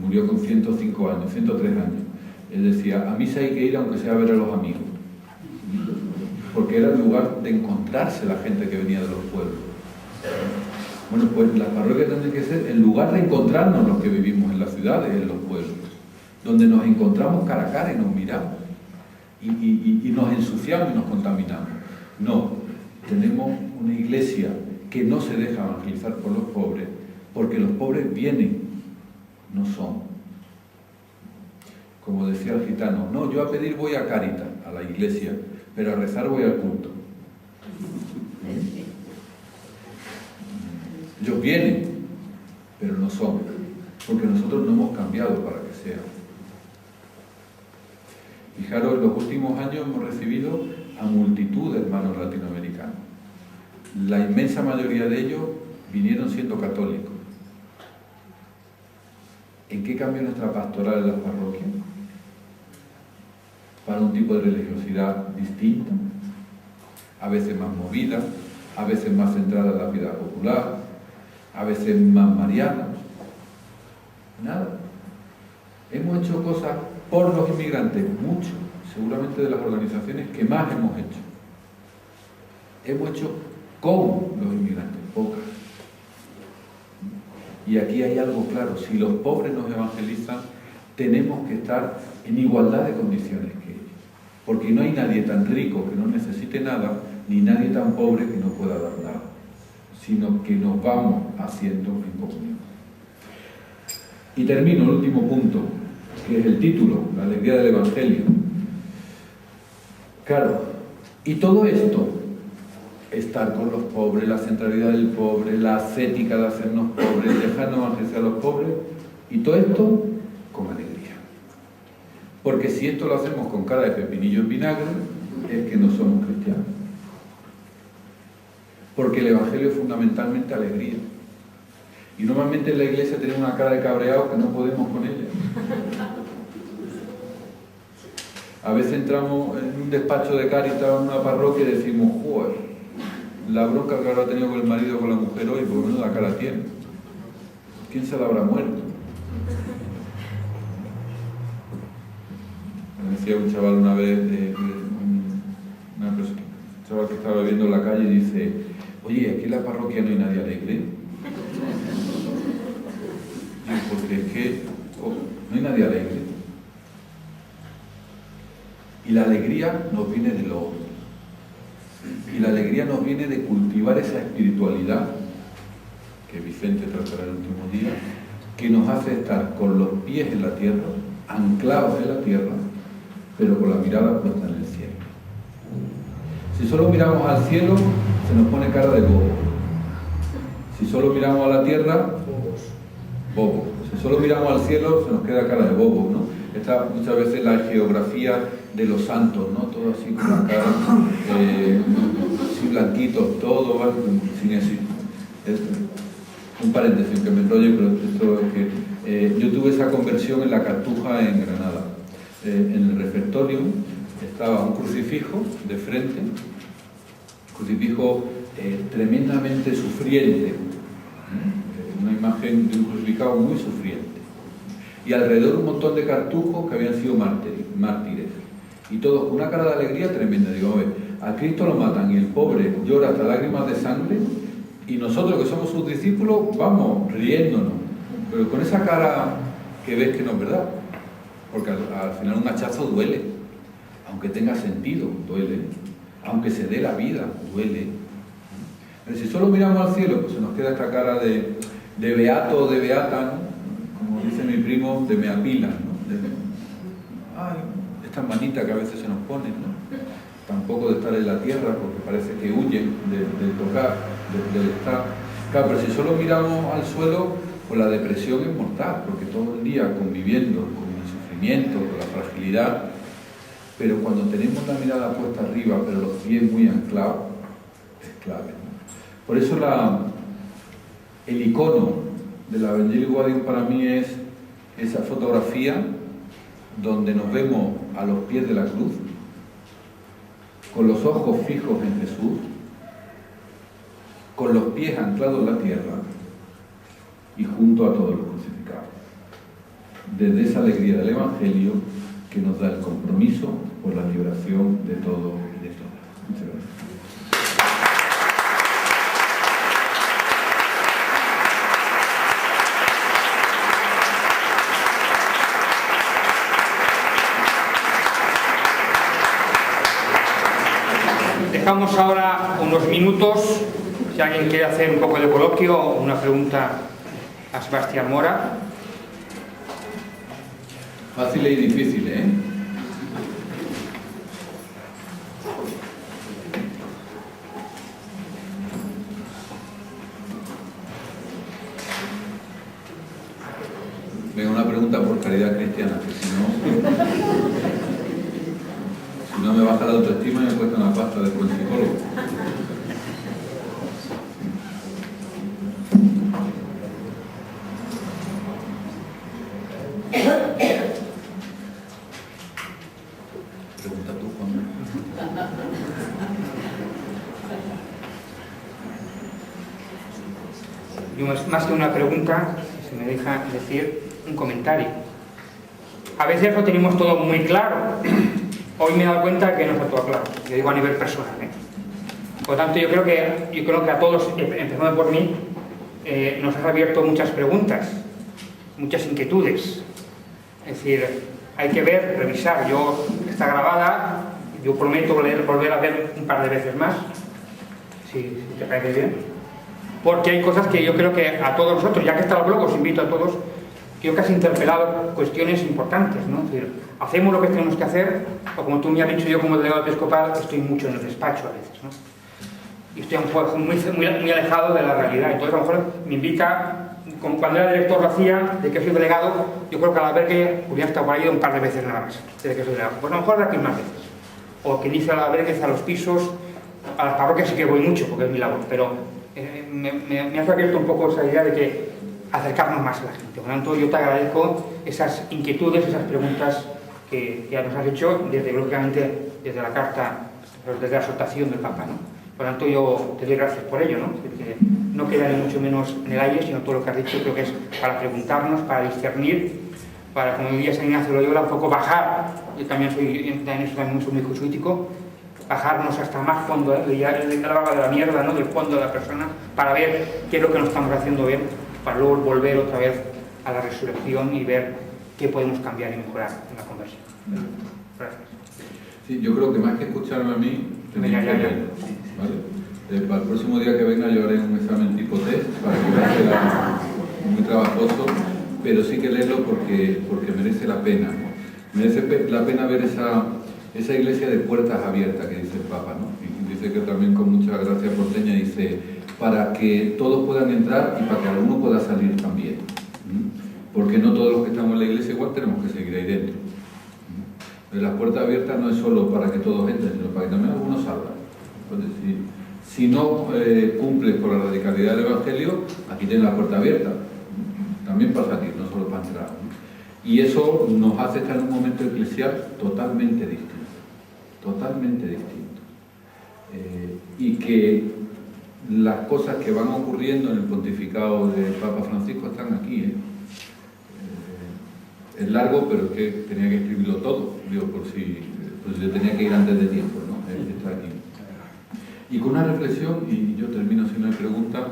murió con 105 años, 103 años. Él decía, a misa hay que ir aunque sea a ver a los amigos, porque era el lugar de encontrarse la gente que venía de los pueblos. Bueno, pues las parroquias tienen que ser el lugar de encontrarnos los que vivimos en las ciudades, en los pueblos, donde nos encontramos cara a cara y nos miramos, y nos ensuciamos y nos contaminamos. No, tenemos una iglesia que no se deja evangelizar por los pobres, porque los pobres vienen, no son. Como decía el gitano, no, yo a pedir voy a Cáritas, a la iglesia, pero a rezar voy al culto. Ellos vienen, pero no son, porque nosotros no hemos cambiado para que sean. Fijaros, en los últimos años hemos recibido a multitud de hermanos latinoamericanos. La inmensa mayoría de ellos vinieron siendo católicos. ¿En qué cambió nuestra pastoral en las parroquias? Para un tipo de religiosidad distinta, a veces más movida, a veces más centrada en la vida popular, a veces más mariana. Nada. Hemos hecho cosas por los inmigrantes, mucho, seguramente de las organizaciones que más hemos hecho. Hemos hecho con los inmigrantes, pocas. Y aquí hay algo claro, si los pobres nos evangelizan, tenemos que estar en igualdad de condiciones que ellos. Porque no hay nadie tan rico que no necesite nada, ni nadie tan pobre que no pueda dar nada, sino que nos vamos haciendo en comunión. Y termino el último punto, que es el título, la alegría del Evangelio. Claro, y todo esto, estar con los pobres, la centralidad del pobre, la ascética de hacernos pobres, dejarnos evangelizar a los pobres, y todo esto con alegría. Porque si esto lo hacemos con cara de pepinillo en vinagre, es que no somos cristianos. Porque el Evangelio es fundamentalmente alegría. Y normalmente en la iglesia tenemos una cara de cabreado que no podemos con ella. A veces entramos en un despacho de Cáritas, en una parroquia, y decimos, joder, la bronca que habrá tenido con el marido o con la mujer hoy, por lo menos la cara tiene. ¿Quién se la habrá muerto? Me decía un chaval una vez, un chaval que estaba bebiendo en la calle, y dice, oye, aquí en la parroquia no hay nadie alegre. porque es que no hay nadie alegre. Y la alegría nos viene de lo otro. Y la alegría nos viene de cultivar esa espiritualidad que Vicente tratará el último día, que nos hace estar con los pies en la tierra, anclados en la tierra, pero con la mirada puesta en el cielo. Si solo miramos al cielo, se nos pone cara de bobo. Si solo miramos a la tierra, bobo. Si solo miramos al cielo, se nos queda cara de bobo, ¿no? Está muchas veces la geografía de los santos, ¿no? Todo así con la cara, así blanquitos, todo, ¿vale? Sin eso. Un paréntesis que me enrolle, pero esto es que yo tuve esa conversión en la Cartuja en Granada. En el refectorio estaba un crucifijo de frente, crucifijo tremendamente sufriente, una imagen de un crucificado muy sufriente, y alrededor un montón de cartujos que habían sido mártires, y todos con una cara de alegría tremenda. Digo, a ver, a Cristo lo matan y el pobre llora hasta lágrimas de sangre, y nosotros que somos sus discípulos vamos riéndonos, pero con esa cara que ves que no es verdad, porque al final un hachazo duele, aunque tenga sentido, duele, aunque se dé la vida, duele. Pero si solo miramos al cielo, pues se nos queda esta cara de beato o de beata, ¿no? Como dice mi primo, de meapila, ¿no? Ay, esta manita que a veces se nos pone, ¿no? Tampoco de estar en la tierra, porque parece que huyen de tocar, del estar. Claro, pero si solo miramos al suelo, pues la depresión es mortal, porque todo el día conviviendo con el sufrimiento, con la fragilidad, pero cuando tenemos la mirada puesta arriba, pero los pies muy anclados, es clave, ¿no? Por eso el icono del Evangelio Gaudium para mí es esa fotografía donde nos vemos a los pies de la cruz, con los ojos fijos en Jesús, con los pies anclados en la tierra y junto a todos los crucificados. Desde esa alegría del Evangelio que nos da el compromiso por la liberación de todo y de todas. Muchas gracias. Dejamos ahora unos minutos, si alguien quiere hacer un poco de coloquio o una pregunta a Sebastián Mora. Fácil y difícil, ¿eh? Venga, una pregunta por caridad cristiana, que si no me baja la autoestima y me cuesta una pasta de buen psicólogo. Pregunta tú, Juan. Yo más que una pregunta, si me deja decir un comentario. A veces lo tenemos todo muy claro. Hoy me he dado cuenta que no está todo claro. Yo digo a nivel personal, ¿eh? Por lo tanto, yo creo que a todos, empezando por mí, nos has abierto muchas preguntas, muchas inquietudes. Es decir, hay que ver, revisar. Está grabada, yo prometo volver a ver un par de veces más, si te parece bien. Porque hay cosas que yo creo que a todos nosotros, ya que está el blog, os invito a todos, creo que has interpelado cuestiones importantes, ¿no? Es decir, hacemos lo que tenemos que hacer, o como tú me has dicho, yo como delegado episcopal estoy mucho en el despacho a veces, ¿no? Y estoy muy alejado de la realidad. Entonces a lo mejor me invita, como cuando era director lo hacía, de que soy delegado, yo creo que al albergue hubiera estado por ahí un par de veces nada más, desde que soy delegado. Pues a lo mejor de aquí más veces. O que inicia el albergue, a los pisos, a las parroquias sí que voy mucho, porque es mi labor, pero me has abierto un poco esa idea de que acercarnos más a la gente. Por lo tanto, yo te agradezco esas inquietudes, esas preguntas que ya nos has hecho, lógicamente, desde la carta, desde la exhortación del Papa, ¿no? Por lo tanto, yo te doy gracias por ello, ¿no? Que no queda ni mucho menos en el aire, sino todo lo que has dicho creo que es para preguntarnos, para discernir, para, como diría San Ignacio de Loyola, un poco bajar. Yo también soy muy jesuítico, bajarnos hasta más fondo, ya hablaba de la mierda, ¿no? Del fondo de la persona, para ver qué es lo que nos estamos haciendo bien, para luego volver otra vez a la resurrección y ver qué podemos cambiar y mejorar en la conversión. Gracias. Sí, yo creo que más que escucharme a mí, tenéis que Ya. verlo, ¿vale? Para el próximo día que venga yo haré un examen tipo test para que veáis que era muy trabajoso, pero sí que leerlo porque merece la pena, ¿no? Merece la pena ver esa iglesia de puertas abiertas que dice el Papa, ¿no? Y dice que también con mucha gracia porteña dice, para que todos puedan entrar y para que alguno pueda salir también. Porque no todos los que estamos en la iglesia igual tenemos que seguir ahí dentro. Las puertas abiertas no es solo para que todos entren, sino para que también algunos salgan. Entonces, si no cumples con la radicalidad del Evangelio, aquí tienes la puerta abierta. También para salir, no solo para entrar, ¿no? Y eso nos hace estar en un momento eclesial totalmente distinto. Totalmente distinto. Y que las cosas que van ocurriendo en el pontificado del Papa Francisco están aquí, es largo, pero es que tenía que escribirlo todo, digo, por si yo tenía que ir antes de tiempo, ¿no? Está aquí. Y con una reflexión, y yo termino si no hay pregunta,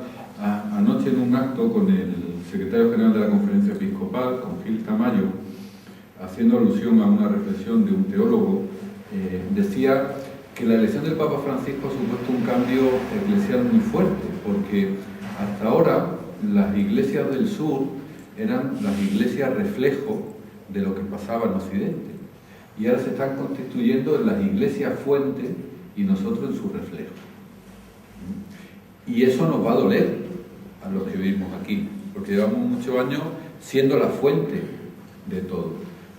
anoche en un acto con el secretario general de la Conferencia Episcopal, con Gil Tamayo, haciendo alusión a una reflexión de un teólogo, decía que la elección del Papa Francisco ha supuesto un cambio eclesial muy fuerte, porque hasta ahora las iglesias del sur eran las iglesias reflejo de lo que pasaba en Occidente, y ahora se están constituyendo en las iglesias fuente y nosotros en su reflejo. Y eso nos va a doler a los que vivimos aquí, porque llevamos muchos años siendo la fuente de todo,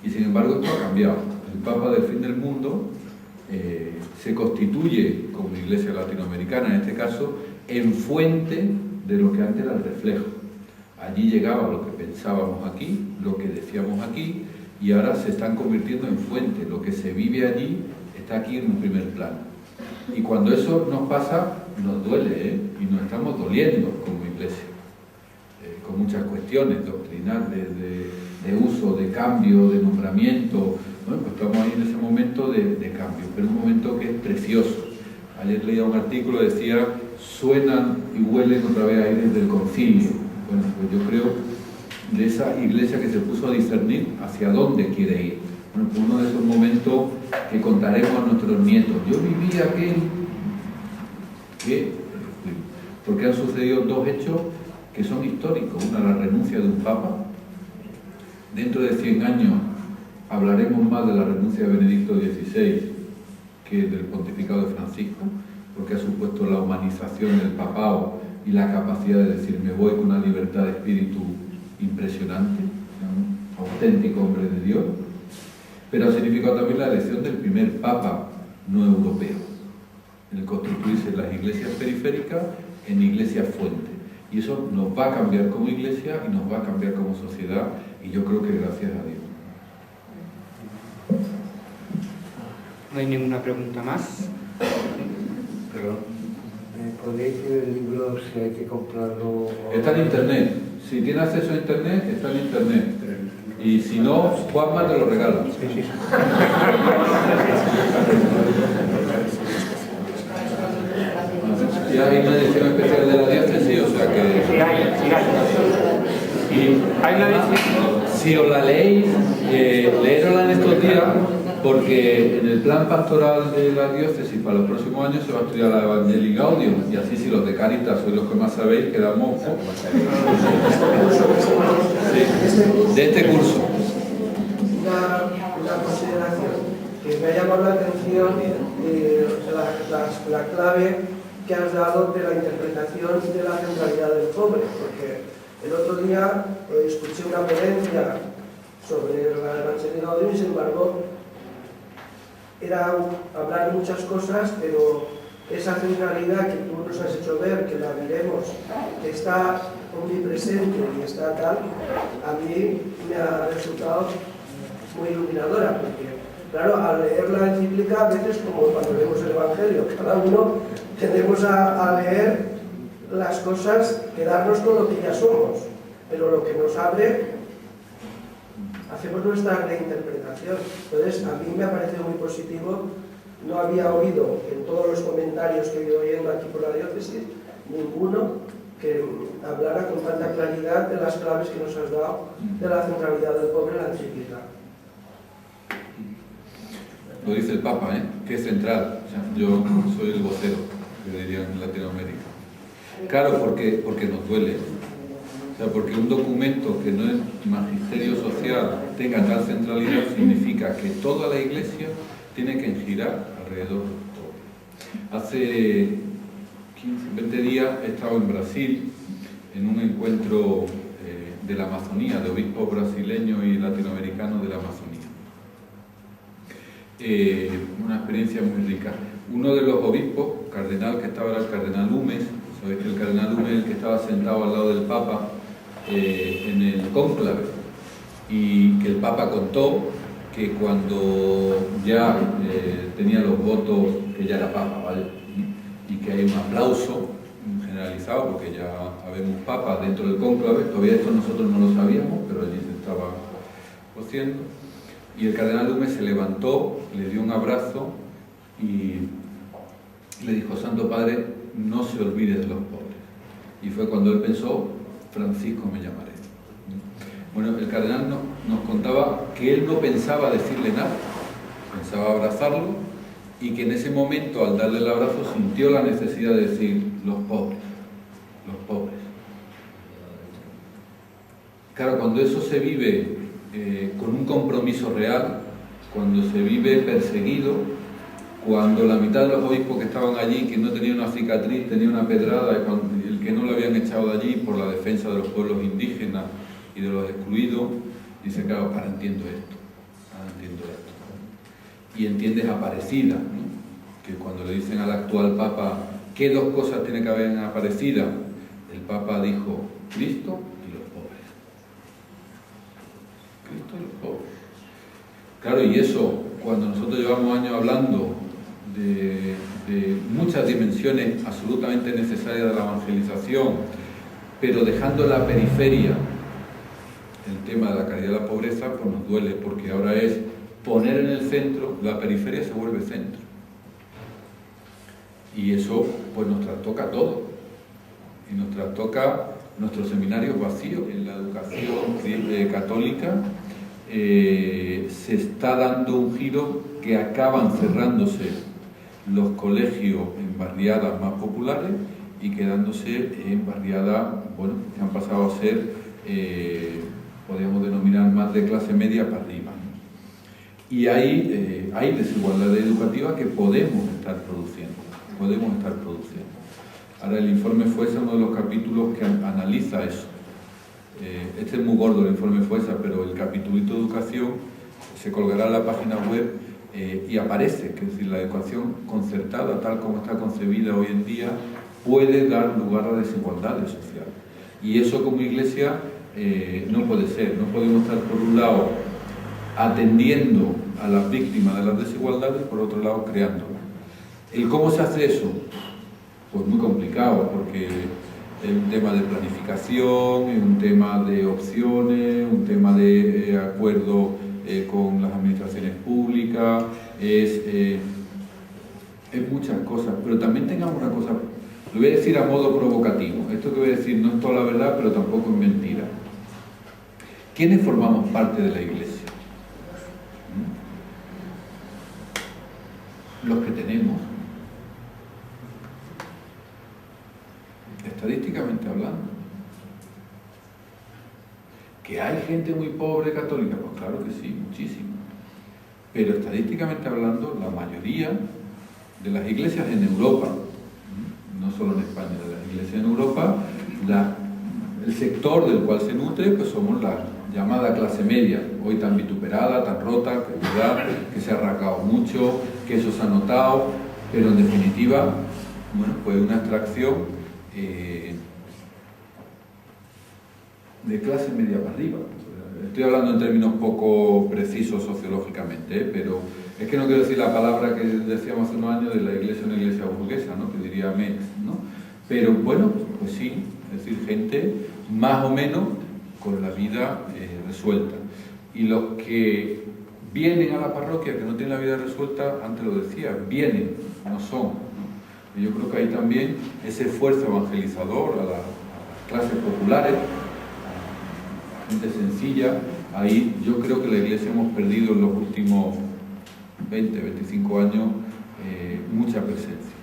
y sin embargo esto ha cambiado. El Papa del fin del mundo se constituye como iglesia latinoamericana, en este caso, en fuente de lo que antes era el reflejo. Allí llegaba lo que pensábamos aquí, lo que decíamos aquí, y ahora se están convirtiendo en fuente. Lo que se vive allí está aquí en un primer plano. Y cuando eso nos pasa, nos duele, y nos estamos doliendo como iglesia, con muchas cuestiones doctrinales, de uso, de cambio, de nombramiento. Bueno, pues estamos ahí en ese momento de cambio, pero un momento que es precioso. Ayer leía un artículo que decía, suenan y huelen otra vez aires del concilio. Bueno, pues yo creo de esa iglesia que se puso a discernir hacia dónde quiere ir. Bueno, pues uno de esos momentos que contaremos a nuestros nietos. Yo viví aquel que, porque han sucedido dos hechos que son históricos. Una, la renuncia de un papa. Dentro de 100 años hablaremos más de la renuncia de Benedicto XVI que del pontificado de Francisco, porque ha supuesto la humanización del papado y la capacidad de decir, me voy con una libertad de espíritu impresionante, un auténtico hombre de Dios, pero ha significado también la elección del primer papa no europeo, el constituirse en las iglesias periféricas en iglesias fuentes. Y eso nos va a cambiar como iglesia y nos va a cambiar como sociedad, y yo creo que gracias a Dios. No hay ninguna pregunta más. Perdón. ¿Podéis decir el libro si hay que comprarlo? Está en internet. Si tiene acceso a internet, está en internet. Y si no, Juanma te lo regala. Sí. Y hay una edición especial de la diócesis, o sea que... Sí, hay una edición. Si os la leéis, leerosla en estos días, porque en el plan pastoral de la diócesis para los próximos años se va a estudiar la Evangelii Gaudium, y así si los de Cáritas sois los que más sabéis, quedamos de este curso. Una consideración que me ha llamado la atención, la clave que has dado de la interpretación de la centralidad del pobre, porque el otro día escuché una ponencia sobre la Evangelii Gaudium y sin embargo era hablar de muchas cosas, pero esa centralidad que tú nos has hecho ver, que la miremos, que está omnipresente y está tal, a mí me ha resultado muy iluminadora, porque claro, al leer la encíclica, a veces como cuando leemos el Evangelio, cada uno tendemos a leer las cosas, quedarnos con lo que ya somos, pero lo que nos abre, hacemos nuestra reinterpretación. Entonces, a mí me ha parecido muy positivo. No había oído en todos los comentarios que he ido oyendo aquí por la diócesis ninguno que hablara con tanta claridad de las claves que nos has dado de la centralidad del pobre en la encíclica. Lo dice el Papa, que es central. O sea, yo soy el vocero, que dirían en Latinoamérica. Claro, porque nos duele. O sea, porque un documento que no es magisterio social tenga tal centralidad significa que toda la Iglesia tiene que girar alrededor del pobre. Hace 20 días he estado en Brasil en un encuentro de la Amazonía, de obispos brasileños y latinoamericanos de la Amazonía. Una experiencia muy rica. Uno de los obispos, cardenal que estaba, era el cardenal Humes. Sabéis que el cardenal Humes es el que estaba sentado al lado del Papa en el cónclave, y que el Papa contó que cuando ya tenía los votos, que ya era Papa, ¿vale? Y que hay un aplauso generalizado porque ya habemos papas dentro del cónclave. Todavía esto nosotros no lo sabíamos, pero allí se estaba haciendo. Y el cardenal Humes se levantó, le dio un abrazo y le dijo: Santo Padre, no se olvide de los pobres. Y fue cuando él pensó: Francisco me llamaré. Bueno, el cardenal nos contaba que él no pensaba decirle nada, pensaba abrazarlo, y que en ese momento, al darle el abrazo, sintió la necesidad de decir: los pobres, los pobres. Claro, cuando eso se vive con un compromiso real, cuando se vive perseguido, cuando la mitad de los obispos que estaban allí, que no tenía una cicatriz, tenía una pedrada, y el que no lo habían echado de allí por la defensa de los pueblos indígenas y de los excluidos, dice: claro, ahora entiendo esto, ahora entiendo esto. Y entiendes Aparecida, ¿no? Que cuando le dicen al actual Papa ¿qué dos cosas tiene que haber en Aparecida? El Papa dijo: Cristo y los pobres. Cristo y los pobres. Claro, y eso, cuando nosotros llevamos años hablando de muchas dimensiones absolutamente necesarias de la evangelización, pero dejando en la periferia el tema de la caridad y la pobreza, pues nos duele, porque ahora es poner en el centro, la periferia se vuelve centro. Y eso pues nos trastoca a todos. Y nos trastoca nuestros seminarios vacíos. En la educación católica se está dando un giro que acaban cerrándose los colegios en barriadas más populares y quedándose en barriadas, bueno, que han pasado a ser, podríamos denominar, más de clase media para arriba, ¿no? Y hay desigualdades educativas que podemos estar produciendo. Ahora, el informe FUESA, uno de los capítulos que analiza eso. Este es muy gordo, el informe FUESA, pero el capitulito de educación se colgará en la página web y aparece, que es decir, la educación concertada, tal como está concebida hoy en día, puede dar lugar a desigualdades sociales. Y eso como Iglesia no puede ser. No podemos estar, por un lado, atendiendo a las víctimas de las desigualdades, por otro lado, creándolas. ¿El cómo se hace eso? Pues muy complicado, porque es un tema de planificación, es un tema de opciones, un tema de acuerdo con las administraciones públicas, es muchas cosas. Pero también tengamos una cosa, lo voy a decir a modo provocativo, esto que voy a decir no es toda la verdad, pero tampoco es mentira. ¿Quiénes formamos parte de la Iglesia? Los que tenemos. Estadísticamente hablando. ¿Que hay gente muy pobre católica? Pues claro que sí, muchísimo. Pero estadísticamente hablando, la mayoría de las iglesias en Europa, no solo en España, de las iglesias en Europa, el sector del cual se nutre, pues somos la llamada clase media, hoy tan vituperada, tan rota, que es verdad, que se ha arrancado mucho, que eso se ha notado, pero en definitiva, bueno, pues una extracción de clase media para arriba. Estoy hablando en términos poco precisos sociológicamente, pero es que no quiero decir la palabra que decíamos hace unos años de la iglesia, una iglesia burguesa, ¿no? Que diría Metz, ¿no? Pero bueno, pues sí, es decir, gente más o menos con la vida resuelta. Y los que vienen a la parroquia que no tienen la vida resuelta, antes lo decía, vienen, no son, ¿no? Y yo creo que hay también ese esfuerzo evangelizador a clases populares, gente sencilla. Ahí yo creo que la Iglesia hemos perdido en los últimos 20, 25 años mucha presencia.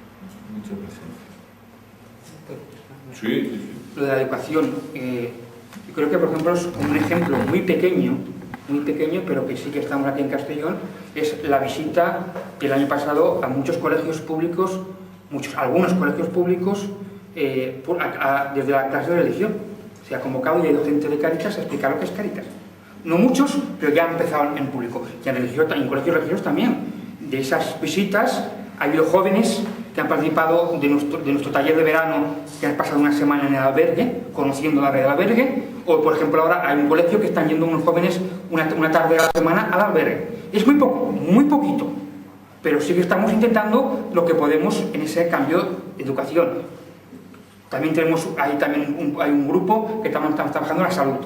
Sí. Lo de la educación, yo creo que, por ejemplo, es un ejemplo muy pequeño, pero que sí que estamos aquí en Castellón, es la visita el año pasado a muchos colegios públicos, algunos colegios públicos, desde la clase de religión. Se ha convocado y ha ido gente de Cáritas a explicar lo que es Cáritas. No muchos, pero ya han empezado en público. Y en colegios religiosos también. De esas visitas ha habido jóvenes que han participado de nuestro taller de verano, que han pasado una semana en el albergue, conociendo la red del albergue, o por ejemplo ahora hay un colegio que están yendo unos jóvenes una tarde a la semana al albergue. Es muy poco, muy poquito, pero sí que estamos intentando lo que podemos en ese cambio de educación. También hay un grupo que estamos trabajando en la salud.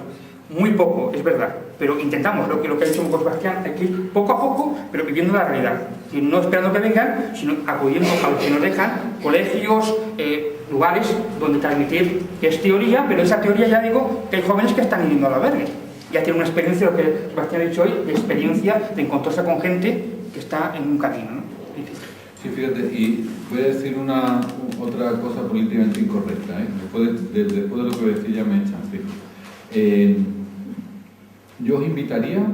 Muy poco, es verdad, pero intentamos lo que ha dicho José Sebastián, hay que ir poco a poco, pero viviendo la realidad. Y no esperando que vengan, sino acudiendo a lo que nos dejan, colegios, lugares donde transmitir que es teoría, pero esa teoría, ya digo, que hay jóvenes que están yendo al albergue. Ya tienen una experiencia, lo que Sebastián ha dicho hoy, de experiencia de encontrarse con gente que está en un camino, ¿no? Sí, fíjate, y voy a decir otra cosa políticamente incorrecta, ¿eh? Después de lo que voy a decir ya me echan, fíjate. Yo os invitaría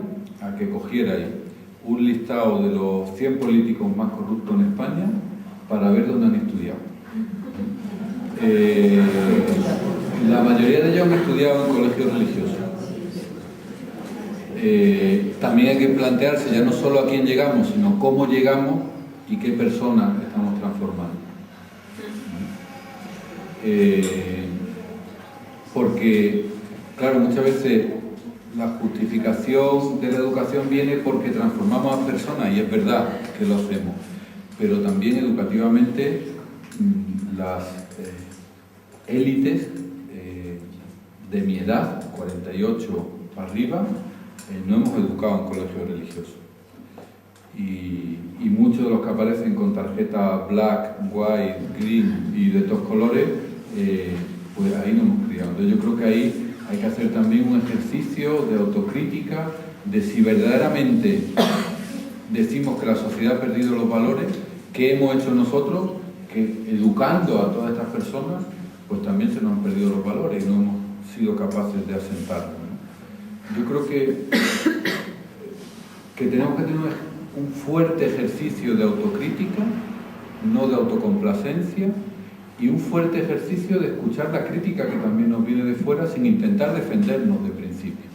a que cogierais un listado de los 100 políticos más corruptos en España para ver dónde han estudiado. La mayoría de ellos han estudiado en colegios religiosos. También hay que plantearse ya no solo a quién llegamos, sino cómo llegamos y qué personas estamos transformando. Porque, claro, muchas veces la justificación de la educación viene porque transformamos a personas, y es verdad que lo hacemos, pero también educativamente las élites de mi edad, 48 para arriba, no hemos educado en colegios religiosos. Y muchos de los que aparecen con tarjeta black, white, green y de estos colores, pues ahí no hemos criado. Entonces yo creo que ahí hay que hacer también un ejercicio de autocrítica, de si verdaderamente decimos que la sociedad ha perdido los valores, ¿qué hemos hecho nosotros? Que educando a todas estas personas, pues también se nos han perdido los valores y no hemos sido capaces de asentarlos, ¿no? Yo creo que tenemos que tener un fuerte ejercicio de autocrítica, no de autocomplacencia, y un fuerte ejercicio de escuchar la crítica que también nos viene de fuera sin intentar defendernos de principio,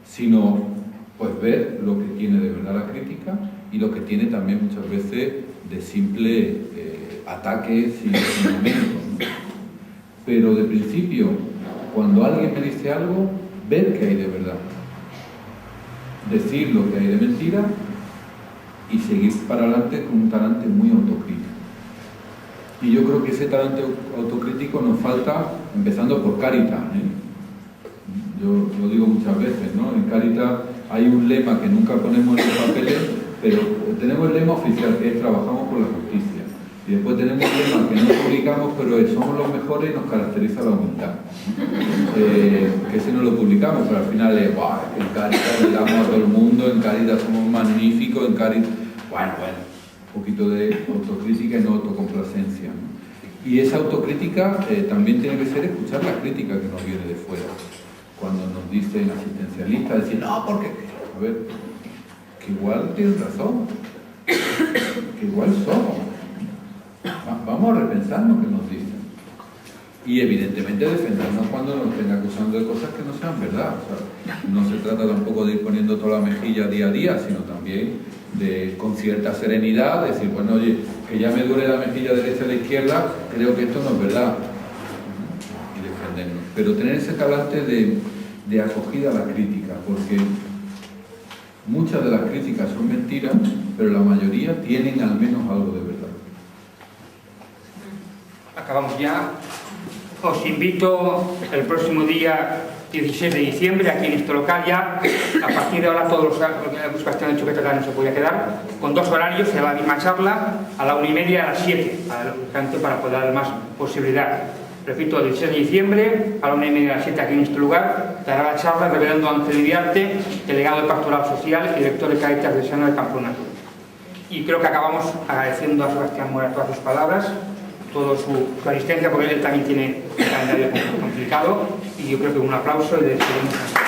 sino pues ver lo que tiene de verdad la crítica y lo que tiene también muchas veces de simple ataques sin argumentos, ¿no? Pero de principio, cuando alguien me dice algo, ver qué hay de verdad, decir lo que hay de mentira y seguir para adelante con un talante muy autocrítico. Y yo creo que ese talante autocrítico nos falta empezando por Cáritas, ¿eh? Yo lo digo muchas veces, ¿no? En Cáritas hay un lema que nunca ponemos en los papeles, pero tenemos el lema oficial que es trabajamos por la justicia. Y después tenemos un lema que no publicamos, pero es somos los mejores y nos caracteriza la humildad. Que ese no lo publicamos, pero al final es, ¡guau! En Cáritas le damos a todo el mundo, en Cáritas somos magníficos, en Cáritas... Bueno. Un poquito de autocrítica y no autocomplacencia, ¿no? Y esa autocrítica también tiene que ser escuchar la crítica que nos viene de fuera. Cuando nos dicen asistencialistas, decir, no, porque, a ver, que igual tienen razón, que igual somos. Vamos a repensar lo que nos dicen. Y evidentemente defendernos cuando nos estén acusando de cosas que no sean verdad. O sea, no se trata tampoco de ir poniendo toda la mejilla día a día, sino también con cierta serenidad, decir, bueno, oye, que ya me duele la mejilla derecha a la izquierda, creo que esto no es verdad, y defendernos. Pero tener ese talante de acogida a la crítica, porque muchas de las críticas son mentiras, pero la mayoría tienen al menos algo de verdad. Acabamos ya. Os invito el próximo día 16 de diciembre, aquí en este local ya, a partir de ahora todos los Sebastián de Chuqueta no se podía quedar, con 2 horarios, a la misma charla, a la 1:30 y a las 7, para poder dar más posibilidad. repito, el 16 de diciembre, a la 1:30 a las 7 aquí en este lugar, dará la charla el reverendo Ángel Iriarte, delegado de Pastoral Social y director de Cáritas de Sena de Pamplona. Y creo que acabamos agradeciendo a Sebastián Mora todas sus palabras, toda su asistencia, porque él también tiene un calendario complicado, y yo creo que un aplauso y le despedimos.